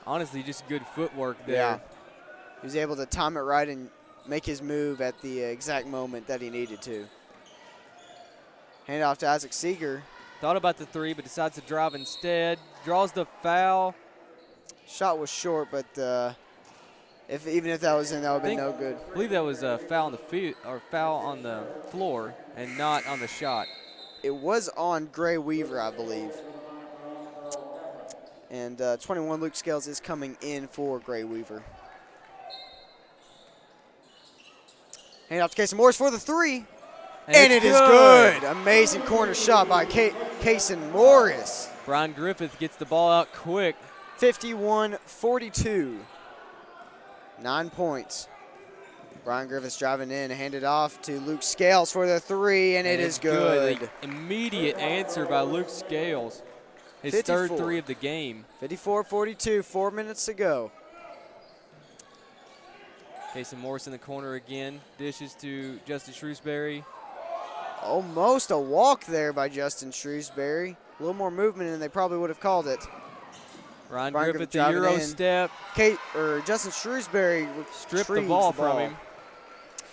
Honestly, just good footwork there. Yeah. He was able to time it right and make his move at the exact moment that he needed to. Hand off to Isaac Seeger. Thought about the 3, but decides to drive instead. Draws the foul. Shot was short, but even if that was in, that would have been no good. I believe that was a foul on the field or foul on the floor and not on the shot. It was on Gray Weaver, I believe. And 21 Luke Scales is coming in for Gray Weaver. Hand off to Kayson Morris for the 3. And it is good. Amazing corner shot by Kayson Morris. Brian Griffith gets the ball out quick. 51-42. 9 points. Brian Griffiths driving in, handed off to Luke Scales for the 3, and it is good. The immediate answer by Luke Scales. His 54. third 3 of the game. 54-42, 4 minutes to go. Kayson Morris in the corner again. Dishes to Justin Shrewsbury. Almost a walk there by Justin Shrewsbury. A little more movement, and they probably would have called it. Brian Griffith, the Euro step. Justin Shrewsbury stripped the ball from him.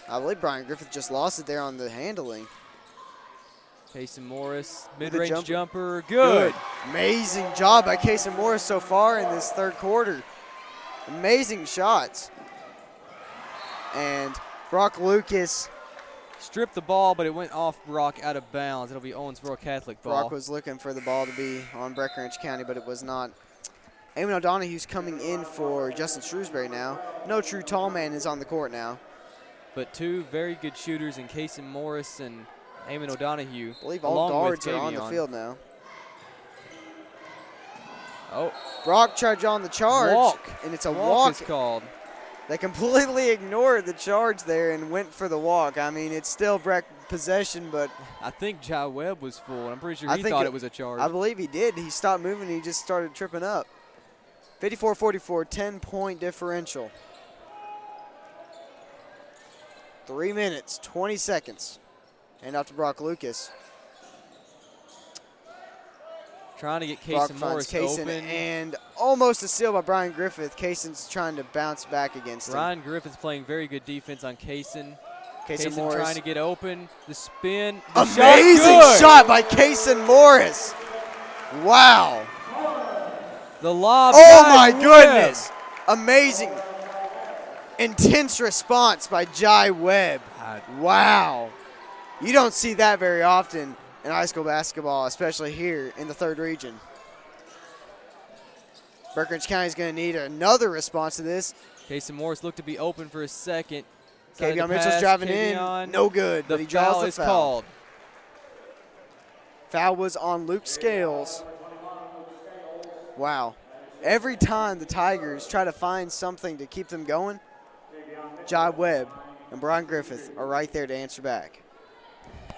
I believe Brian Griffith just lost it there on the handling. Kayson Morris, mid-range jumper, good. Amazing job by Kayson Morris so far in this third quarter. Amazing shots. And Brock Lucas stripped the ball, but it went off Brock out of bounds. It'll be Owensboro Catholic ball. Brock was looking for the ball to be on Breckinridge County, but it was not. Eamon O'Donoghue's coming in for Justin Shrewsbury now. No true tall man is on the court now. But 2 very good shooters in Kayson Morris and Eamon O'Donoghue. I believe all guards are on the field now. Oh. Brock tried on the charge, and it's a walk. Is called. They completely ignored the charge there and went for the walk. I mean, it's still Breck possession, but I think Jai Webb was full. I'm pretty sure he thought it was a charge. I believe he did. He stopped moving. He just started tripping up. 54-44, 10-point differential. 3 minutes, 20 seconds. Hand off to Brock Lucas. Trying to get Kayson Morris open. And almost a steal by Brian Griffith. Kayson's trying to bounce back against him. Brian Griffith's playing very good defense on Kayson. Kayson Morris trying to get open. The spin. The amazing shot by Kayson Morris. Wow. The lob. Oh, my goodness. Amazing. Intense response by Jai Webb. Wow. You don't see that very often in high school basketball, especially here in the 3rd region. Breckinridge County is going to need another response to this. Kayson Morris looked to be open for a second. Kavion Mitchell's driving in. No good, but he draws the foul. Called. Foul was on Luke Scales. Wow. Every time the Tigers try to find something to keep them going, Jai Webb and Brian Griffith are right there to answer back.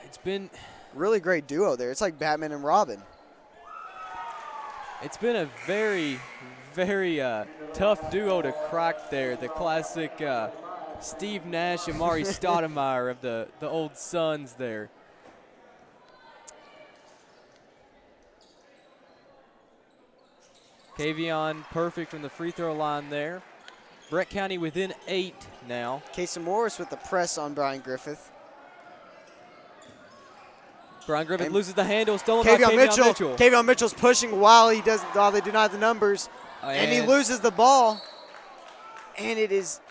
It's been really great duo there. It's like Batman and Robin. It's been a very, very tough duo to crack there. The classic Steve Nash and Mari Stoudemire of the old Suns there. Kavion perfect from the free throw line there. Brett County within 8 now. Kayson Morris with the press on Brian Griffith. Brian Griffith And loses the handle, stolen by Kayvon Mitchell. Mitchell. Kayvon Mitchell's pushing while they do not have the numbers. And he loses the ball. And it is,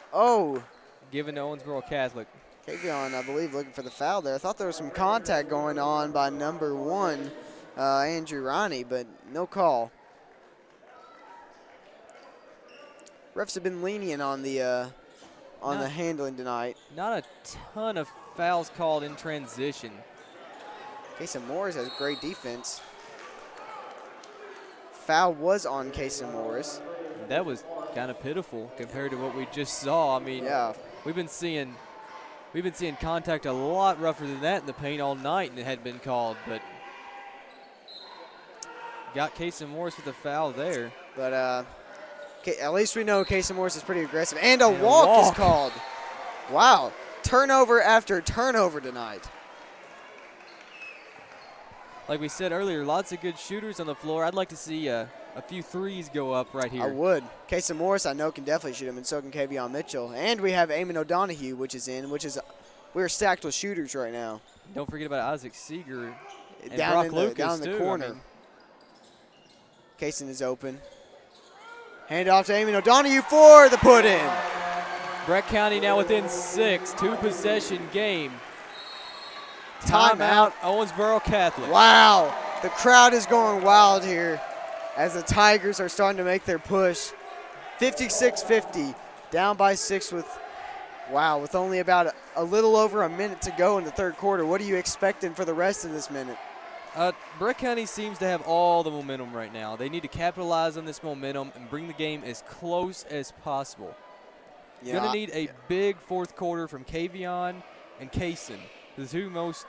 given to Owensboro Catholic. Kayvon, I believe, looking for the foul there. I thought there was some contact going on by number 1, Andrew Ronnie, but no call. Refs have been lenient on the handling tonight. Not a ton of fouls called in transition. Kayson Morris has great defense. Foul was on Kayson Morris. That was kind of pitiful compared to what we just saw. I mean, Yeah. we've been seeing contact a lot rougher than that in the paint all night, and it hadn't been called. But got Kayson Morris with a foul there. But at least we know Kayson Morris is pretty aggressive. And a walk is called. Wow. Turnover after turnover tonight. Like we said earlier, lots of good shooters on the floor. I'd like to see a few threes go up right here. I would. Kayson Morris, I know, can definitely shoot him, and so can Kayvon Mitchell. And we have Eamon O'Donohue, we're stacked with shooters right now. Don't forget about Isaac Seeger and down Brock Lucas down in the too. corner. I mean, Kayson is open. Hand off to Eamon O'Donohue for the put-in. Brett County now within 6, 2-possession game. Timeout. Owensboro Catholic. Wow. The crowd is going wild here as the Tigers are starting to make their push. 56-50, down by 6 with only about a little over a minute to go in the third quarter. What are you expecting for the rest of this minute? Brett County seems to have all the momentum right now. They need to capitalize on this momentum and bring the game as close as possible. Yeah, Going to need a big fourth quarter from Kayvon and Kayson, the two most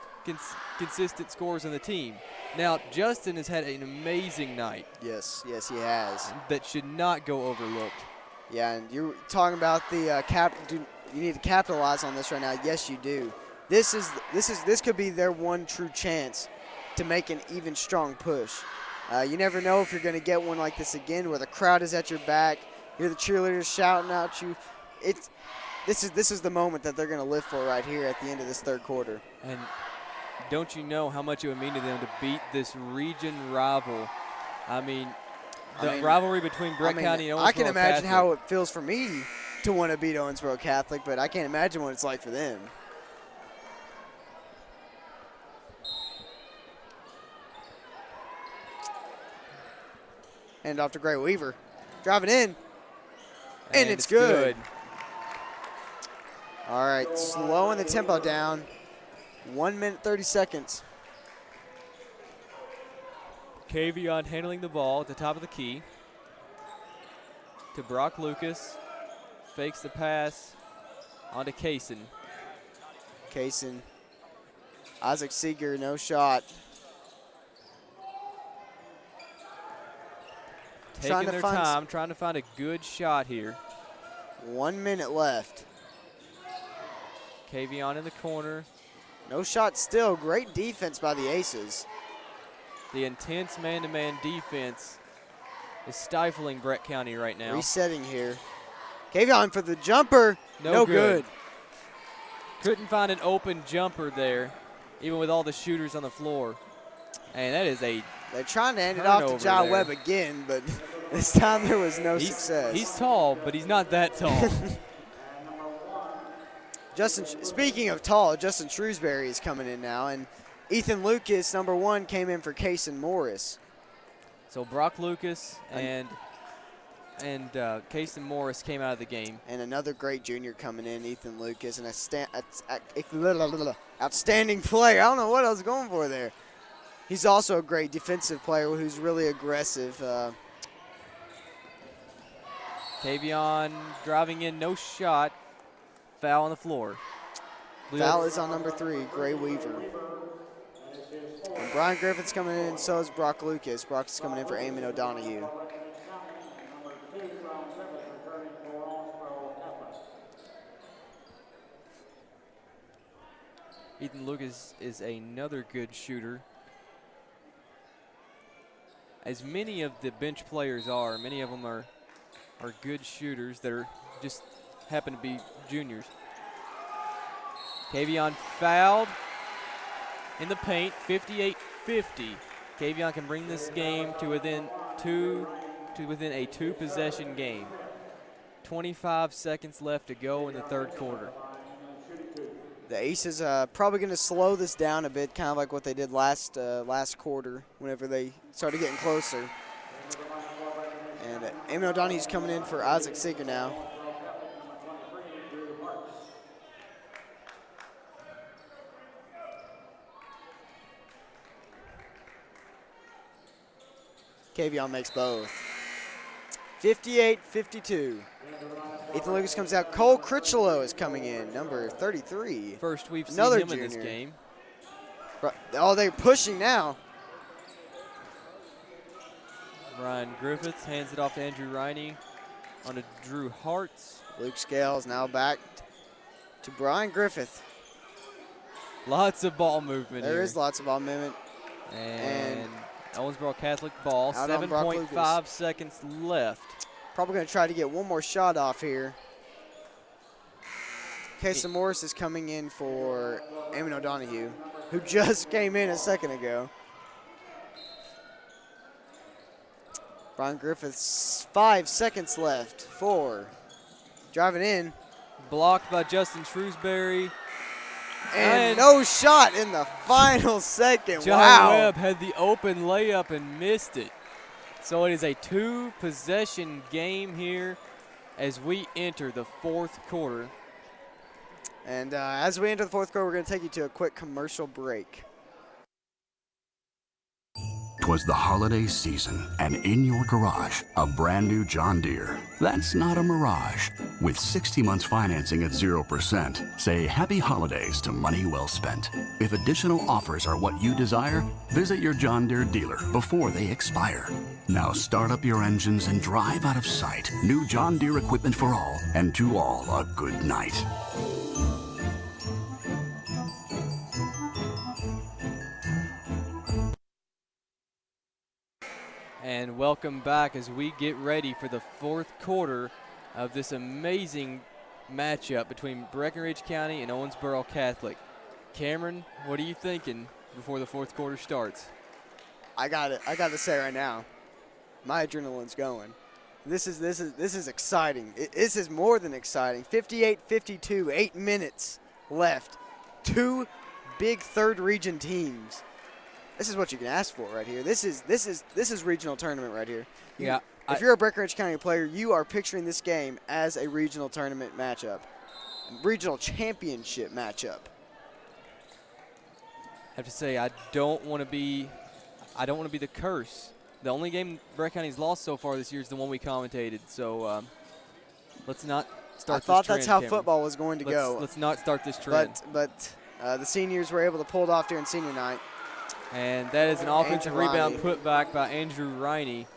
consistent scorers on the team. Now, Justin has had an amazing night. Yes, he has. That should not go overlooked. Yeah, and you're talking about the you need to capitalize on this right now. Yes, you do. This could be their one true chance to make an even strong push. You never know if you're going to get one like this again, where the crowd is at your back, you're the cheerleaders shouting at you. This is the moment that they're going to live for right here at the end of this third quarter. And don't you know how much it would mean to them to beat this region rival? I mean, rivalry between Brett County and Owensboro I can imagine Catholic. how it feels for me to want to beat Owensboro Catholic, but I can't imagine what it's like for them. Hand off to Gray Weaver. Driving in. And it's good. All right, slowing the tempo down. 1 minute, 30 seconds. Kayvon handling the ball at the top of the key to Brock Lucas. Fakes the pass onto Kayson. Kayson. Isaac Seeger, no shot. Taking their time, trying to find a good shot here. 1 minute left. Kayvon in the corner. No shot still. Great defense by the Aces. The intense man-to-man defense is stifling Brett County right now. Resetting here. Kayvon for the jumper. No good. Couldn't find an open jumper there, even with all the shooters on the floor. And that is a They're trying to hand it off to John Webb again, but this time there was no success. He's tall, but he's not that tall. Speaking of tall, Justin Shrewsbury is coming in now, and Ethan Lucas, number 1, came in for Kayson Morris. So Brock Lucas and Kayson Morris came out of the game. And another great junior coming in, Ethan Lucas, and outstanding player. I don't know what I was going for there. He's also a great defensive player who's really aggressive. Kayvon driving in, no shot. Foul on the floor. Foul is on number 3, Gray Weaver. And Brian Griffith's coming in, and so is Brock Lucas. Brock's coming in for Eamon O'Donohue. Ethan Lucas is another good shooter. As many of the bench players are, many of them are good shooters that are just happen to be juniors. Kavion fouled in the paint, 58-50. Kavion can bring this game to within a two-possession game. 25 seconds left to go in the third quarter. The Aces probably going to slow this down a bit, kind of like what they did last quarter whenever they started getting closer. And Eamon O'Donoghue's coming in for Isaac Seeger now. Kavion makes both. 58-52. Ethan Lucas comes out. Cole Critchlow is coming in, number 33. First we've seen Another him junior in this game. Oh, they're pushing now. Ryan Griffiths hands it off to Andrew Riney on to Drew Hartz. Luke Scales now back to Brian Griffith. Lots of ball movement There here. is lots of ball movement. And Owensboro Catholic ball, Out on Brock 7.5 seconds left. Probably going to try to get one more shot off here. Kayson Morris is coming in for Eamon O'Donoghue, who just came in a second ago. Brian Griffiths, 5 seconds left. 4. Driving in. Blocked by Justin Shrewsbury. And no shot in the final second. John Wow. Webb had the open layup and missed it. So it is a two-possession game here as we enter the fourth quarter. And as we enter the fourth quarter, we're going to take you to a quick commercial break. 'Twas the holiday season, and in your garage, a brand new John Deere. That's not a mirage. With 60 months financing at 0%, say happy holidays to money well spent. If additional offers are what you desire, visit your John Deere dealer before they expire. Now start up your engines and drive out of sight. New John Deere equipment for all, and to all a good night. And welcome back as we get ready for the fourth quarter of this amazing matchup between Breckinridge County and Owensboro Catholic. Cameron, what are you thinking before the fourth quarter starts? I got to say right now, my adrenaline's going. This is exciting. This is more than exciting. 58-52, 8 minutes left. Two big third region teams. This is what you can ask for right here. This is regional tournament right here. If you're a Breckinridge County player, you are picturing this game as a regional tournament matchup, regional championship matchup. I have to say, I don't want to be the curse. The only game Breck County's lost so far this year is the one we commentated. So let's not start. I thought this trend, that's how Cameron. football was going to go. Let's not start this trend. But the seniors were able to pull it off during senior night. And that is an offensive Andrew rebound Riney. put back by Andrew Riney.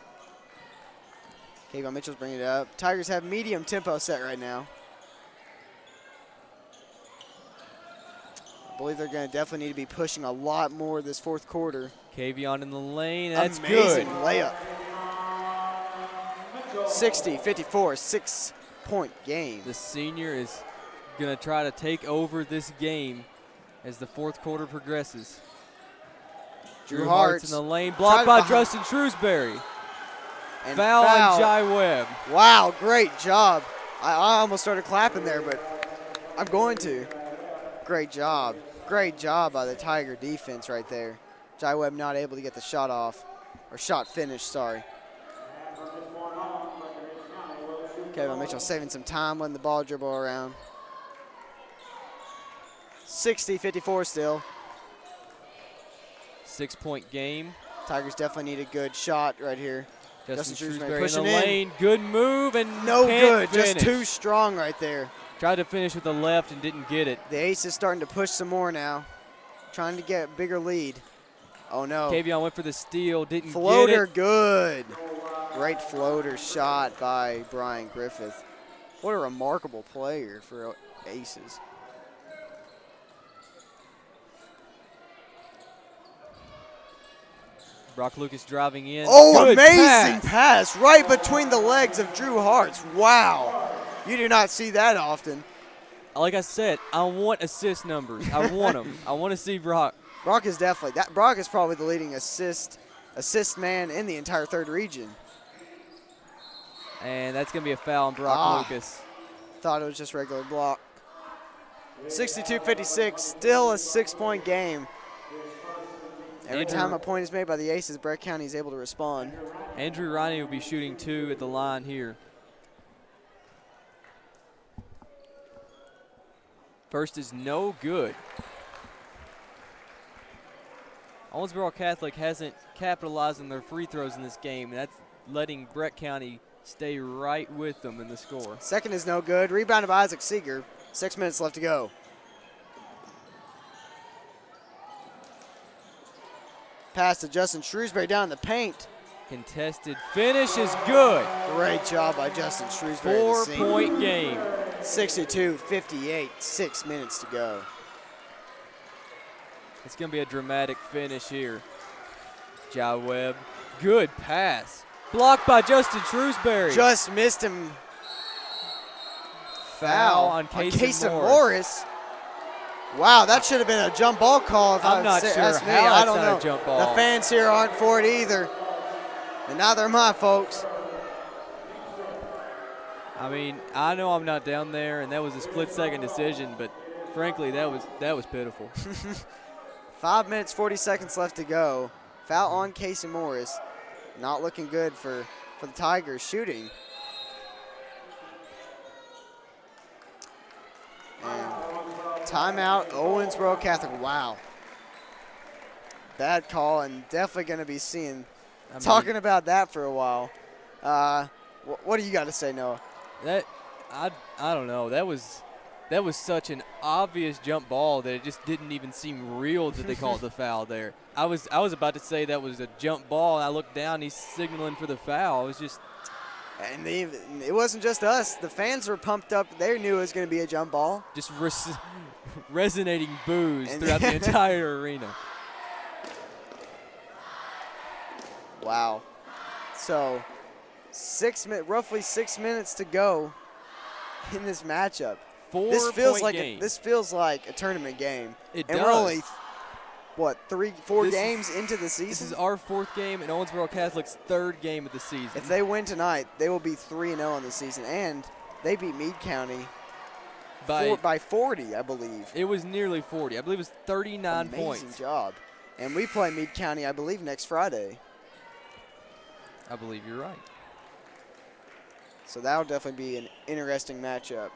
Kayvon Mitchell's bringing it up. Tigers have medium tempo set right now. I believe they're going to definitely need to be pushing a lot more this fourth quarter. Kavion in the lane. That's Amazing good. layup. 60-54, 6-point game. The senior is going to try to take over this game as the fourth quarter progresses. Drew Hart's in the lane, blocked by Justin Shrewsbury. And Foul on Jai Webb. Wow, great job. I almost started clapping there, but I'm going to. Great job. Great job by the Tiger defense right there. Jai Webb not able to get the shot off, or shot finished, sorry. Kevin Mitchell saving some time, letting the ball dribble around. 60-54 still. 6-point game. Tigers definitely need a good shot right here. Justin Shrewsbury Shrewsbury in the pushing in. lane. Good move and No can't good, finish. just too strong right there. Tried to finish with the left and didn't get it. The ace is starting to push some more now. Trying to get a bigger lead. Oh no. Kavion went for the steal, didn't Floater, get it. good. Great floater shot by Brian Griffith. What a remarkable player for Aces. Brock Lucas driving in. Oh, Good amazing pass. pass right between the legs of Drew Hartz. Wow. You do not see that often. Like I said, I want assist numbers. I want them. I want to see Brock. Brock is definitely – Brock is probably the leading assist man in the entire third region. And that's going to be a foul on Brock Lucas. Thought it was just regular block. 62-56, still a 6-point game. Every time a point is made by the Aces, Breck County is able to respond. Andrew Riney will be shooting 2 at the line here. First is no good. Owensboro Catholic hasn't capitalized on their free throws in this game. That's letting Breck County stay right with them in the score. Second is no good. Rebounded by Isaac Seeger. 6 minutes left to go. Pass to Justin Shrewsbury down in the paint. Contested finish is good. Great job by Justin Shrewsbury. 4-point game. 62-58, 6 minutes to go. It's going to be a dramatic finish here. Ja Webb, good pass. Blocked by Justin Shrewsbury. Just missed him. Foul on Kayson Morris. Wow, that should have been a jump ball call. If I'm not sure ask me. how I that's don't not know. a jump ball. The fans here aren't for it either. And neither am I, folks. I mean, I know I'm not down there, and that was a split-second decision, but frankly, that was pitiful. 5 minutes, 40 seconds left to go. Foul on Kayson Morris. Not looking good for the Tigers shooting. And timeout, Owensboro Catholic. Wow. Bad call, and definitely going to be talking about that for a while. What do you got to say, Noah? I don't know. That was such an obvious jump ball that it just didn't even seem real that they called the foul there. I was about to say that was a jump ball, and I looked down, he's signaling for the foul. It was just. And it wasn't just us. The fans were pumped up. They knew it was going to be a jump ball. Just resonating boos throughout the entire arena. Wow. So, roughly 6 minutes to go in this matchup. This feels like a tournament game. It and does. We're only, 4 games into the season? This is our 4th game and Owensboro Catholic's 3rd game of the season. If they win tonight, they will be 3-0 on the season. And they beat Meade County by 40, I believe. It was nearly 40. I believe it was 39 points. Amazing job. And we play Meade County, I believe, next Friday. I believe you're right. So that'll definitely be an interesting matchup.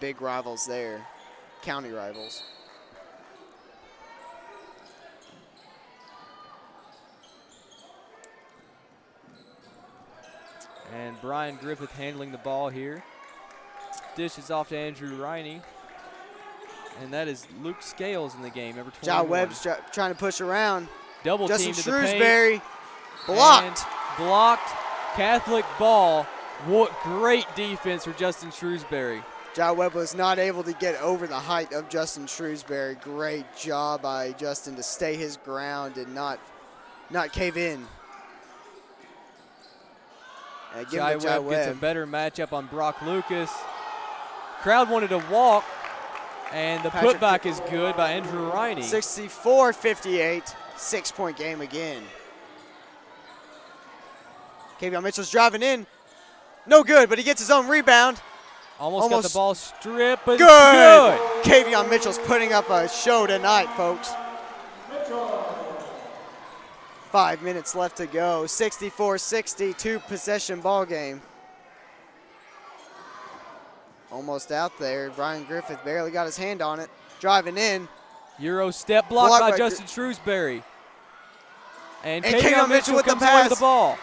Big rivals there, county rivals. And Brian Griffith handling the ball here. Dishes off to Andrew Riney. And that is Luke Scales in the game, number 21. Ja Webb's trying to push around. Double Justin team to the paint. Shrewsbury blocked. And blocked. Catholic ball. What great defense for Justin Shrewsbury. Ja Webb was not able to get over the height of Justin Shrewsbury. Great job by Justin to stay his ground and not cave in. Ja Webb gets a better matchup on Brock Lucas. Crowd wanted to walk, and the putback is good by Andrew Riney. 64-58, 6-point game again. Kavion Mitchell's driving in. No good, but he gets his own rebound. Almost got the ball stripped, but good. Kavion Mitchell's putting up a show tonight, folks. 5 minutes left to go. 64-60, 2-possession ball game. Almost out there. Brian Griffith barely got his hand on it. Driving in. Euro step blocked by Justin Shrewsbury. And Kavion Mitchell with comes the away pass. with the ball.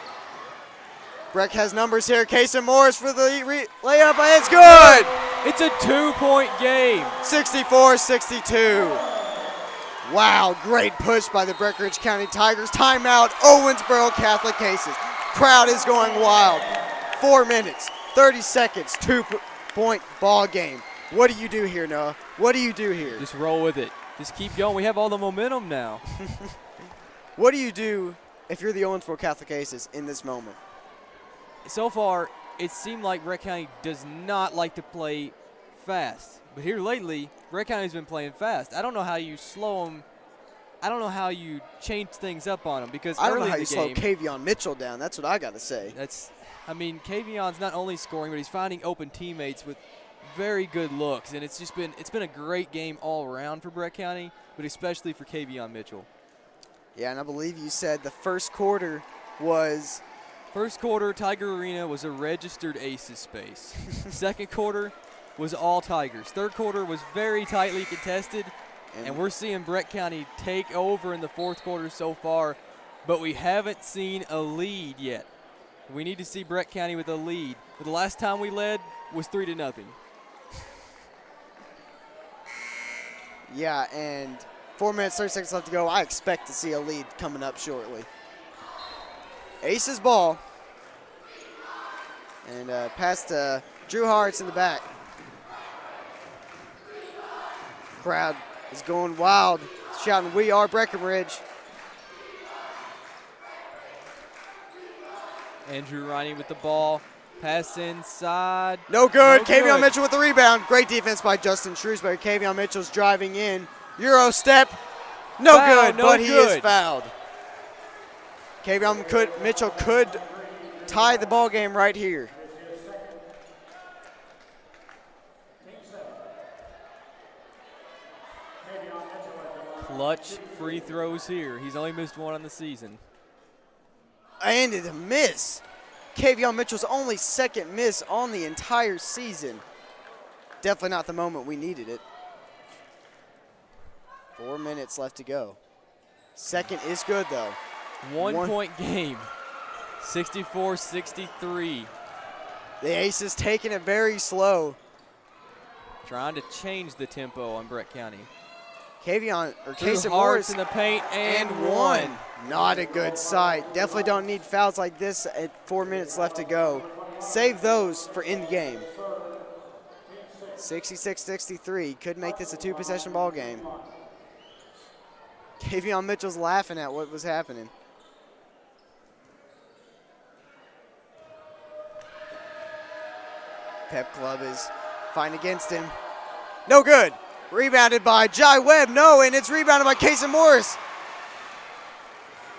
Breck has numbers here. Kayson Morris for the layup, and it's good. It's a 2-point game. 64-62. Wow, great push by the Breckinridge County Tigers. Timeout, Owensboro Catholic Aces. Crowd is going wild. 4 minutes, 30 seconds, 2-point ball game. What do you do here, Noah? What do you do here? Just roll with it. Just keep going. We have all the momentum now. What do you do if you're the Owensboro Catholic Aces in this moment? So far, it seemed like Breck County does not like to play fast. But here lately, Breck County's been playing fast. I don't know how you slow them. I don't know how you change things up on them because I don't know early how in you the slow game, Kavion Mitchell down. That's what I got to say. Kavion's not only scoring, but he's finding open teammates with very good looks, and it's been a great game all around for Breck County, but especially for Kavion Mitchell. Yeah, and I believe you said the first quarter was. First quarter, Tiger Arena was a registered Aces space. Second quarter was all Tigers. Third quarter was very tightly contested, and we're seeing Breck County take over in the fourth quarter so far, but we haven't seen a lead yet. We need to see Breck County with a lead. But the last time we led was 3-0. Yeah, and 4 minutes, 30 seconds left to go. I expect to see a lead coming up shortly. Aces ball. And pass to Drew Hart's in the back. Crowd is going wild, shouting, "We are Breckinridge." Andrew Riney with the ball. Pass inside. No good. No Kavion good. Mitchell with the rebound. Great defense by Justin Shrewsbury. Kavion Mitchell's driving in. Euro step. No Foul, good, no but he is good. fouled. Mitchell could tie the ball game right here. Clutch free throws here. He's only missed one on the season. And it's a miss. Kavion Mitchell's only second miss on the entire season. Definitely not the moment we needed it. 4 minutes left to go. Second is good, though. One-point game. 64-63. The Aces taking it very slow. Trying to change the tempo on Breck County. Kayson Morris Morris in the paint and one. Not a good sight. Definitely don't need fouls like this at 4 minutes left to go. Save those for in the game. 66-63. Could make this a two-possession ball game. Kavion Mitchell's laughing at what was happening. Pep Club is fighting against him. No good. Rebounded by Jai Webb. No, and it's rebounded by Kayson Morris.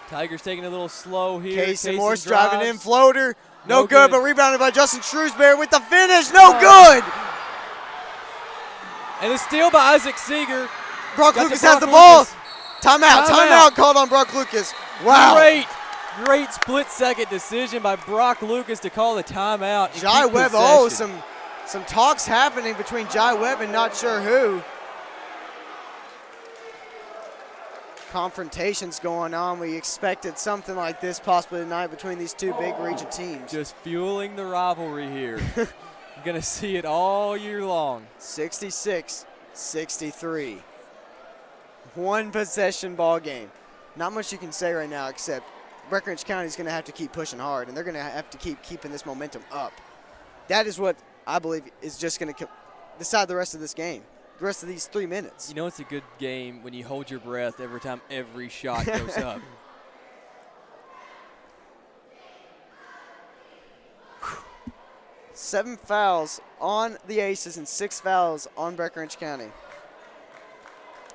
Tigers taking it a little slow here. Kayson Morris drives. driving in, floater. No No good, good. but rebounded by Justin Shrewsbury with the finish. No good. And a steal by Isaac Seeger. Brock Got to Lucas has Brock the ball. Lucas. Timeout called on Brock Lucas. Wow. Great split-second decision by Brock Lucas to call the timeout. and Jai keep Webb, possession. some talks happening between Jai Webb and not sure who. Confrontations going on. We expected something like this possibly tonight between these two big region teams. Just fueling the rivalry here. You're going to see it all year long. 66-63. One possession ball game. Not much you can say right now except Breckinridge County is going to have to keep pushing hard, and they're going to have to keep keeping this momentum up. That is what I believe is just going to decide the rest of this game, the rest of these 3 minutes. You know it's a good game when you hold your breath every time every shot goes up. 7 fouls on the Aces and 6 fouls on Breckinridge County.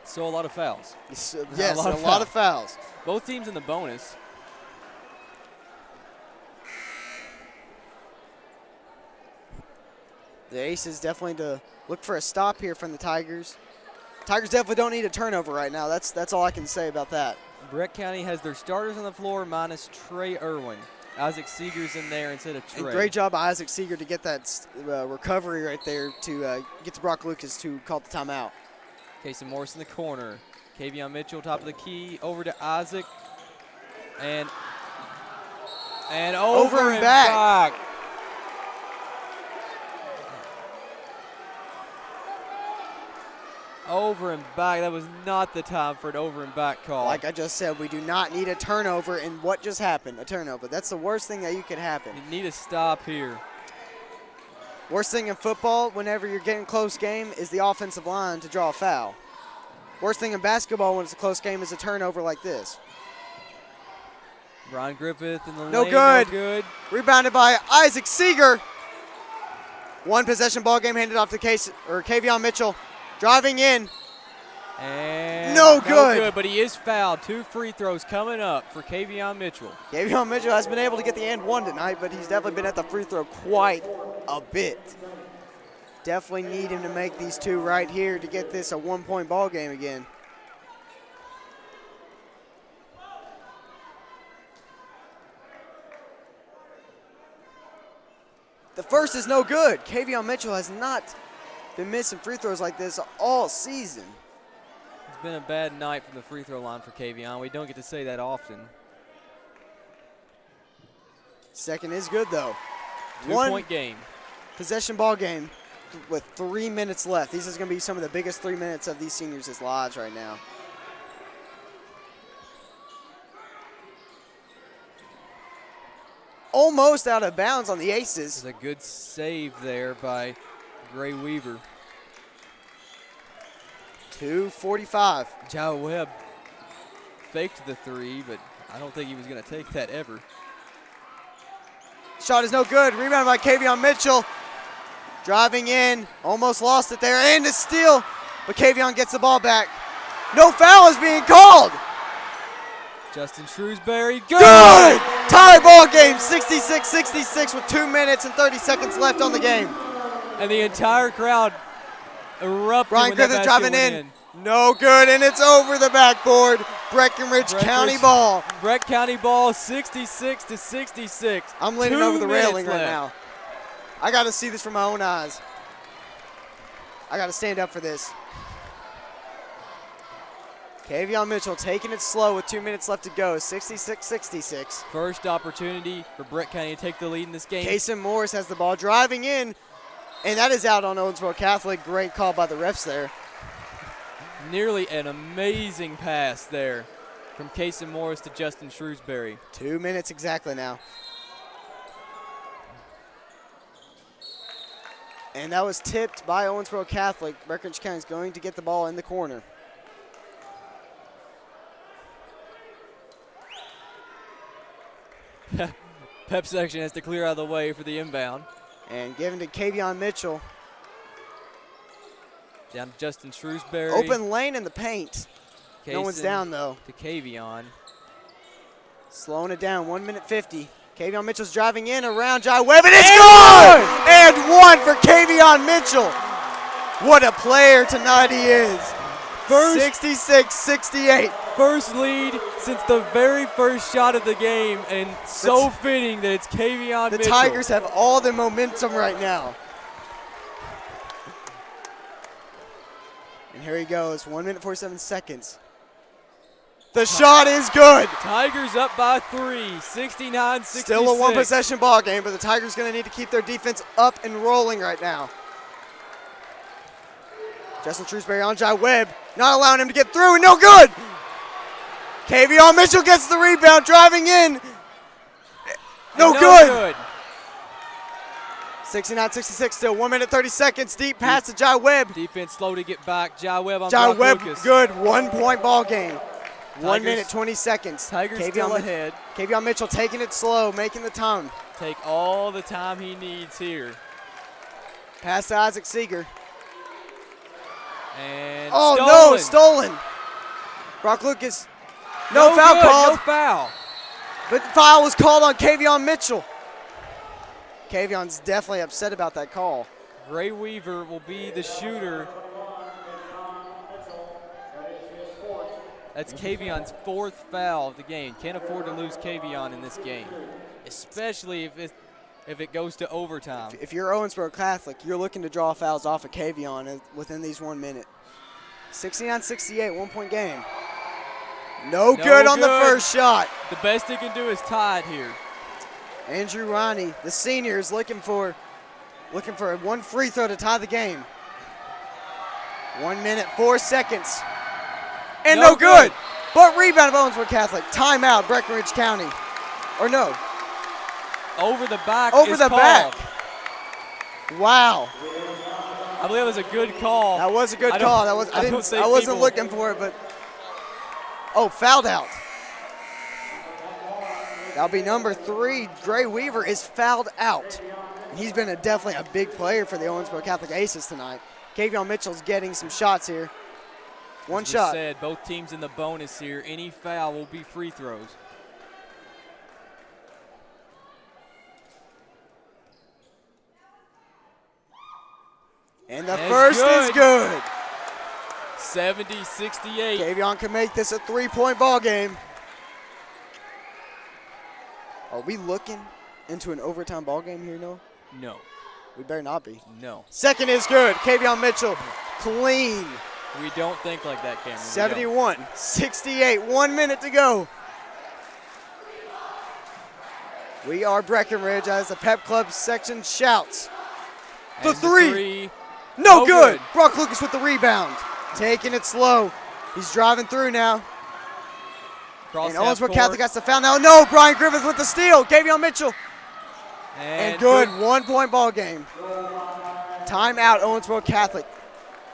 So a lot of fouls. Yes, a lot of fouls. Both teams in the bonus. The Aces definitely to look for a stop here from the Tigers. Tigers definitely don't need a turnover right now. That's all I can say about that. Breck County has their starters on the floor minus Trey Irwin. Isaac Seeger's in there instead of Trey. And great job by Isaac Seeger to get that recovery right there to get to Brock Lucas to call the timeout. Kayson Morris in the corner. Kavion Mitchell top of the key over to Isaac. And over and back. Over and back. That was not the time for an over and back call. Like I just said, we do not need a turnover, and what just happened? A turnover. That's the worst thing that you could happen. You need a stop here. Worst thing in football, whenever you're getting close game, is the offensive line to draw a foul. Worst thing in basketball when it's a close game is a turnover like this. Brian Griffith in the No lane. good. No good. Rebounded by Isaac Seeger. One possession ball game handed off to Kavion Mitchell. Driving in. And no good. But he is fouled. 2 free throws coming up for Kavion Mitchell. Kavion Mitchell has been able to get the and one tonight, but he's definitely been at the free throw quite a bit. Definitely need him to make these 2 right here to get this a 1-point ball game again. The first is no good. Kavion Mitchell has not been missing free throws like this all season. It's been a bad night from the free throw line for Kavion. We don't get to say that often. Second is good, though. 2-point game. Possession ball game with 3 minutes left. These is going to be some of the biggest 3 minutes of these seniors' lives right now. Almost out of bounds on the Aces. It's a good save there by Gray Weaver. 2:45. Jai Webb faked the 3, but I don't think he was going to take that ever. Shot is no good. Rebound by Kavion Mitchell. Driving in. Almost lost it there. And a steal. But Kavion gets the ball back. No foul is being called. Justin Shrewsbury. Good! Tie ball game. 66-66 with 2 minutes and 30 seconds left on the game. And the entire crowd erupted Brian when that Griffith basket driving went in. No good, and it's over the backboard. Breckinridge County ball. Breck County ball, 66-66. I'm leaning over the railing right now. I got to see this from my own eyes. I got to stand up for this. Kavion Mitchell taking it slow with 2 minutes left to go, 66-66. First opportunity for Breck County to take the lead in this game. Kayson Morris has the ball driving in, and that is out on Owensboro Catholic. Great call by the refs there. Nearly an amazing pass there from Kayson Morris to Justin Shrewsbury. 2 minutes exactly now. And that was tipped by Owensboro Catholic. Breckinridge County is going to get the ball in the corner. Pep section has to clear out of the way for the inbound. And given to Kavion Mitchell. Down to Justin Shrewsbury. Open lane in the paint. Kayson no one's down, though. To Kavion. Slowing it down, 1 minute 50. Kavion Mitchell's driving in around Jai Webb, and it's good! And one for Kavion Mitchell. What a player tonight he is. 66-68. First lead since the very first shot of the game, and so fitting that it's Kavion Mitchell. The Tigers have all the momentum right now. And here he goes, 1 minute 47 seconds. The shot is good. Tigers up by 3, 69-66. Still a one possession ball game, but the Tigers going to need to keep their defense up and rolling right now. Justin Shrewsbury on Jai Webb, not allowing him to get through, and no good. Kavion Mitchell gets the rebound, driving in. No good. 69-66, still 1 minute 30 seconds. Deep pass to Jai Webb. Defense slow to get back. Jai Webb on Jai Brock Webb, Lucas. good. 1 point ball game. Tigers, 1 minute 20 seconds. Tigers still ahead. Kavion Mitchell taking it slow, making the time. Take all the time he needs here. Pass to Isaac Seeger. And no, stolen. Brock Lucas. No foul called. No foul. But the foul was called on Kavion Mitchell. Kavion's definitely upset about that call. Gray Weaver will be the shooter. That's Kavion's 4th foul of the game. Can't afford to lose Kavion in this game, especially if it goes to overtime. If you're Owensboro Catholic, you're looking to draw fouls off of Kavion within these 1 minute. 69-68, 1 point game. No good on the first shot. The best he can do is tie it here. Andrew Ronnie, the senior, is looking for one free throw to tie the game. 1 minute, 4 seconds. And no good. But rebound of Owensboro Catholic. Timeout, Breckinridge County. Or no. Over the back. Over the back. Wow. I believe it was a good call. That was a good call. I wasn't looking for it, but fouled out. That'll be number 3. Gray Weaver is fouled out. He's been definitely a big player for the Owensboro Catholic Aces tonight. Kavion Mitchell's getting some shots here. One As we shot. said, both teams in the bonus here. Any foul will be free throws. And the first is good. 70-68. Kavion can make this a 3-point ball game. Are we looking into an overtime ball game here, Noah? No. We better not be. No. Second is good. Kavion Mitchell, clean. We don't think like that, Cameron. 71-68, 1 minute to go. We are Breckinridge as the Pep Club section shouts. The And three. No No good. good. Brock Lucas with the rebound. Taking it slow. He's driving through now. Cross And half Owensboro court. Catholic has to foul now. No, Brian Griffith with the steal. Kavion Mitchell. And good 1-point ball game. Timeout, Owensboro Catholic.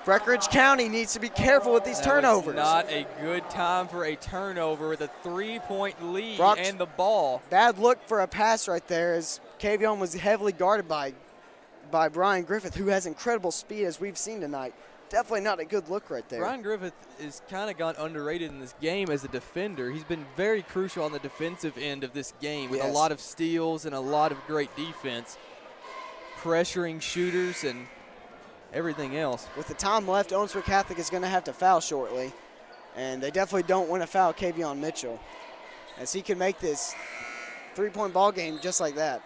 Breckinridge County needs to be careful with these turnovers. Not a good time for a turnover with a 3-point lead Brock's and the ball. Bad look for a pass right there as Kavion was heavily guarded by Brian Griffith, who has incredible speed as we've seen tonight. Definitely not a good look right there. Brian Griffith is kind of gone underrated in this game as a defender. He's been very crucial on the defensive end of this game with a lot of steals and a lot of great defense, pressuring shooters and everything else. With the time left, Owensboro Catholic is going to have to foul shortly, and they definitely don't want to foul Kavion Mitchell, as he can make this 3-point ball game just like that.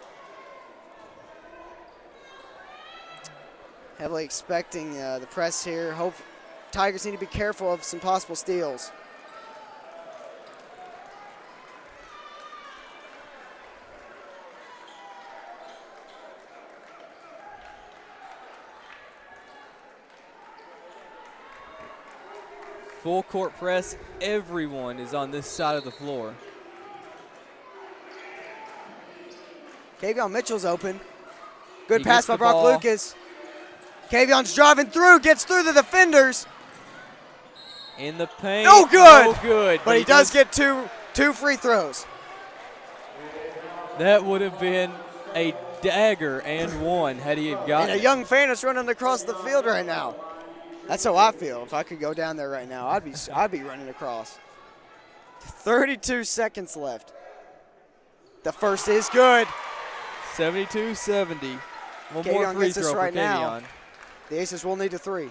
Heavily expecting the press here. Hope Tigers need to be careful of some possible steals. Full court press. Everyone is on this side of the floor. Kavion Mitchell's open. Good He pass gets by the Brock ball. Lucas. Kavion's driving through, gets through the defenders. In the paint. No good. No good. But he does get two free throws. That would have been a dagger and one had he have gotten And a young fan is running across the field right now. That's how I feel. If I could go down there right now, I'd be running across. 32 seconds left. The first is good. 72-70. One more Kavion free gets this throw right for now. Kavion. The Aces will need a 3.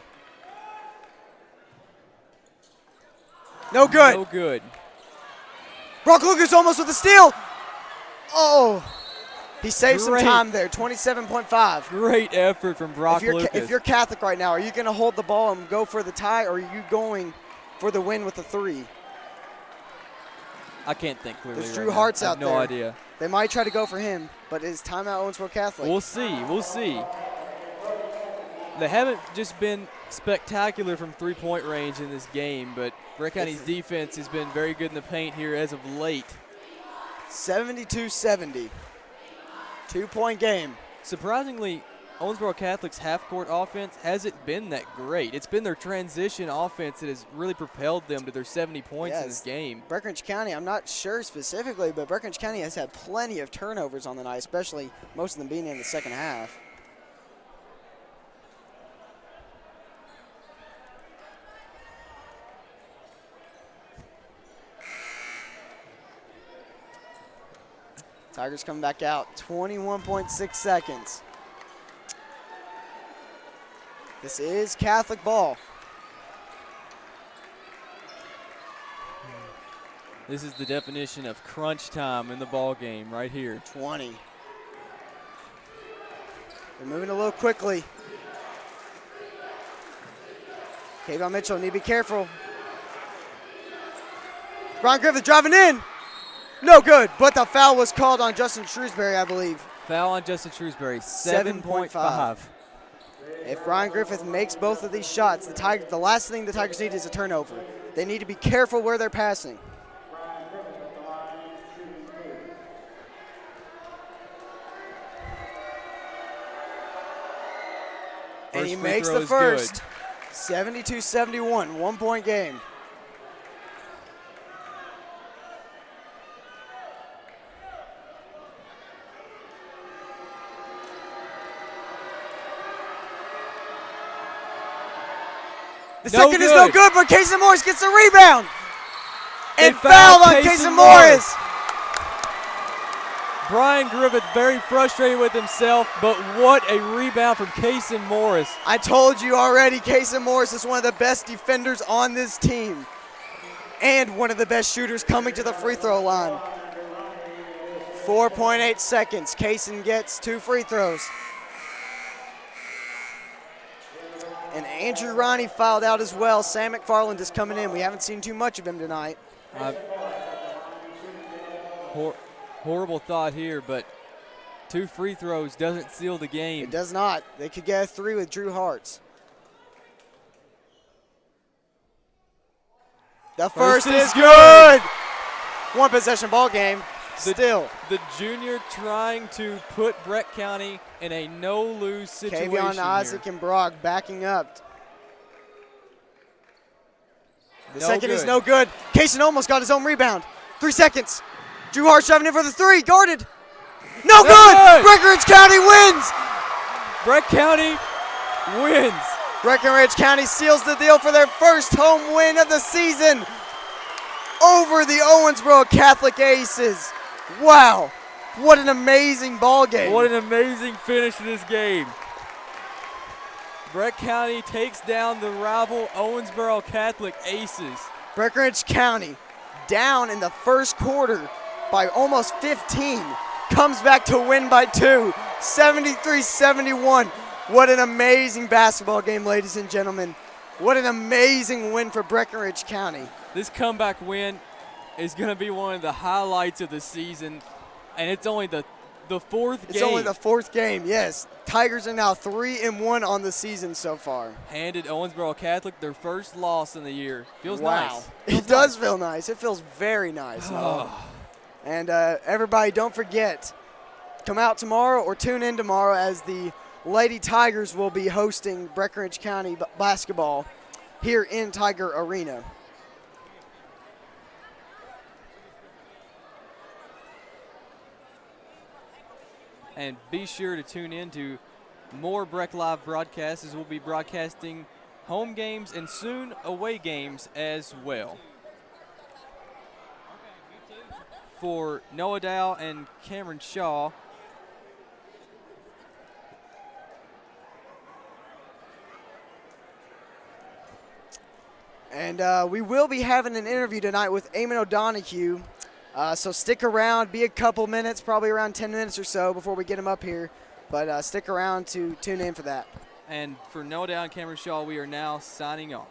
No good. No good. Brock Lucas almost with the steal. Oh, he saved some Great. time there. 27.5. Great effort from Brock Lucas. If you're Catholic right now, are you going to hold the ball and go for the tie, or are you going for the win with the 3? I can't think clearly. There's right Drew now. Hart's I have out no there. idea. They might try to go for him, but it's timeout Owensboro Catholic. We'll see. We'll see. They haven't just been spectacular from three-point range in this game, but Breck County's defense has been very good in the paint here as of late. 72-70. 2-point game. Surprisingly, Owensboro Catholic's half-court offense hasn't been that great. It's been their transition offense that has really propelled them to their 70 points in this game. Breckinridge County, I'm not sure specifically, but Breckinridge County has had plenty of turnovers on the night, especially most of them being in the second half. Tigers coming back out, 21.6 seconds. This is Catholic ball. This is the definition of crunch time in the ball game right here. 20. They're moving a little quickly. Kavion Mitchell need to be careful. Brian Griffith driving in. No good, but the foul was called on Justin Shrewsbury, I believe. Foul on Justin Shrewsbury, 7.5. If Brian Griffith makes both of these shots, the last thing the Tigers need is a turnover. They need to be careful where they're passing. And he makes the first. 72-71, 1-point game. The second is no good, but Kayson Morris gets the rebound. And fouled on Kayson Morris. Brian Griffith very frustrated with himself, but what a rebound from Kayson Morris. I told you already, Kayson Morris is one of the best defenders on this team and one of the best shooters coming to the free throw line. 4.8 seconds. Kayson gets 2 free throws. And Andrew Ronnie fouled out as well. Sam McFarland is coming in. We haven't seen too much of him tonight. Horrible thought here, but 2 free throws doesn't seal the game. It does not. They could get a 3 with Drew Hartz. The first is good. 1 possession ball game. Still. The junior trying to put Breck County in a no-lose situation Kavion Isaac and Brock backing up. The second is no good. Kayson almost got his own rebound. 3 seconds. Drew Hart shoving in for the 3. Guarded. No good. Breckinridge County wins. Breck County wins. Breckinridge County seals the deal for their first home win of the season over the Owensboro Catholic Aces. Wow. What an amazing ball game. What an amazing finish to this game. Breck County takes down the rival Owensboro Catholic Aces. Breckinridge County down in the first quarter by almost 15. Comes back to win by 2, 73-71. What an amazing basketball game, ladies and gentlemen. What an amazing win for Breckinridge County. This comeback win is going to be one of the highlights of the season, and it's only the 4th game. It's only the 4th game, yes. Tigers are now 3-1 on the season so far. Handed Owensboro Catholic their first loss in the year. Feels wow. nice. It does feel nice. It feels very nice. And everybody, don't forget, come out tomorrow or tune in tomorrow as the Lady Tigers will be hosting Breckinridge County basketball here in Tiger Arena. And be sure to tune in to more Breck Live broadcasts, as we'll be broadcasting home games and soon away games as well. For Noah Dow and Cameron Shaw, and we will be having an interview tonight with Eamon O'Donohue. So stick around, be a couple minutes, probably around 10 minutes or so before we get him up here. But stick around to tune in for that. and for Noah Dow and Cameron Shaw, we are now signing off.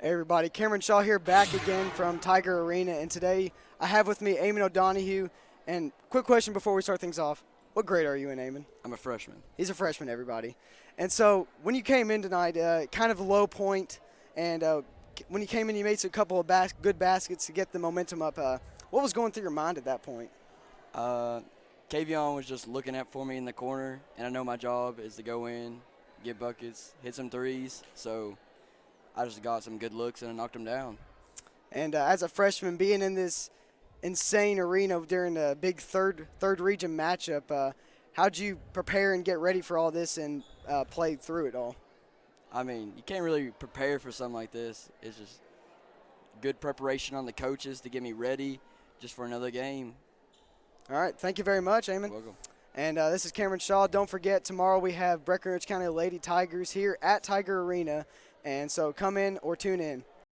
Hey everybody, Cameron Shaw here, back again from Tiger Arena, and today I have with me Eamon O'Donohue. And quick question before we start things off: what grade are you in, Eamon? I'm a freshman. He's a freshman, everybody. And so when you came in tonight, kind of a low point, and when you came in, you made a couple of good baskets to get the momentum up. What was going through your mind at that point? Kavion was just looking at for me in the corner, and I know my job is to go in, get buckets, hit some threes. So I just got some good looks and I knocked them down. And as a freshman, being in this insane arena during the big third region matchup, how'd you prepare and get ready for all this and play through it all? I mean, you can't really prepare for something like this. It's just good preparation on the coaches to get me ready just for another game. All right, thank you very much, Eamon. Welcome. And this is Cameron Shaw. Don't forget, tomorrow we have Breckinridge County Lady Tigers here at Tiger Arena. And so come in or tune in.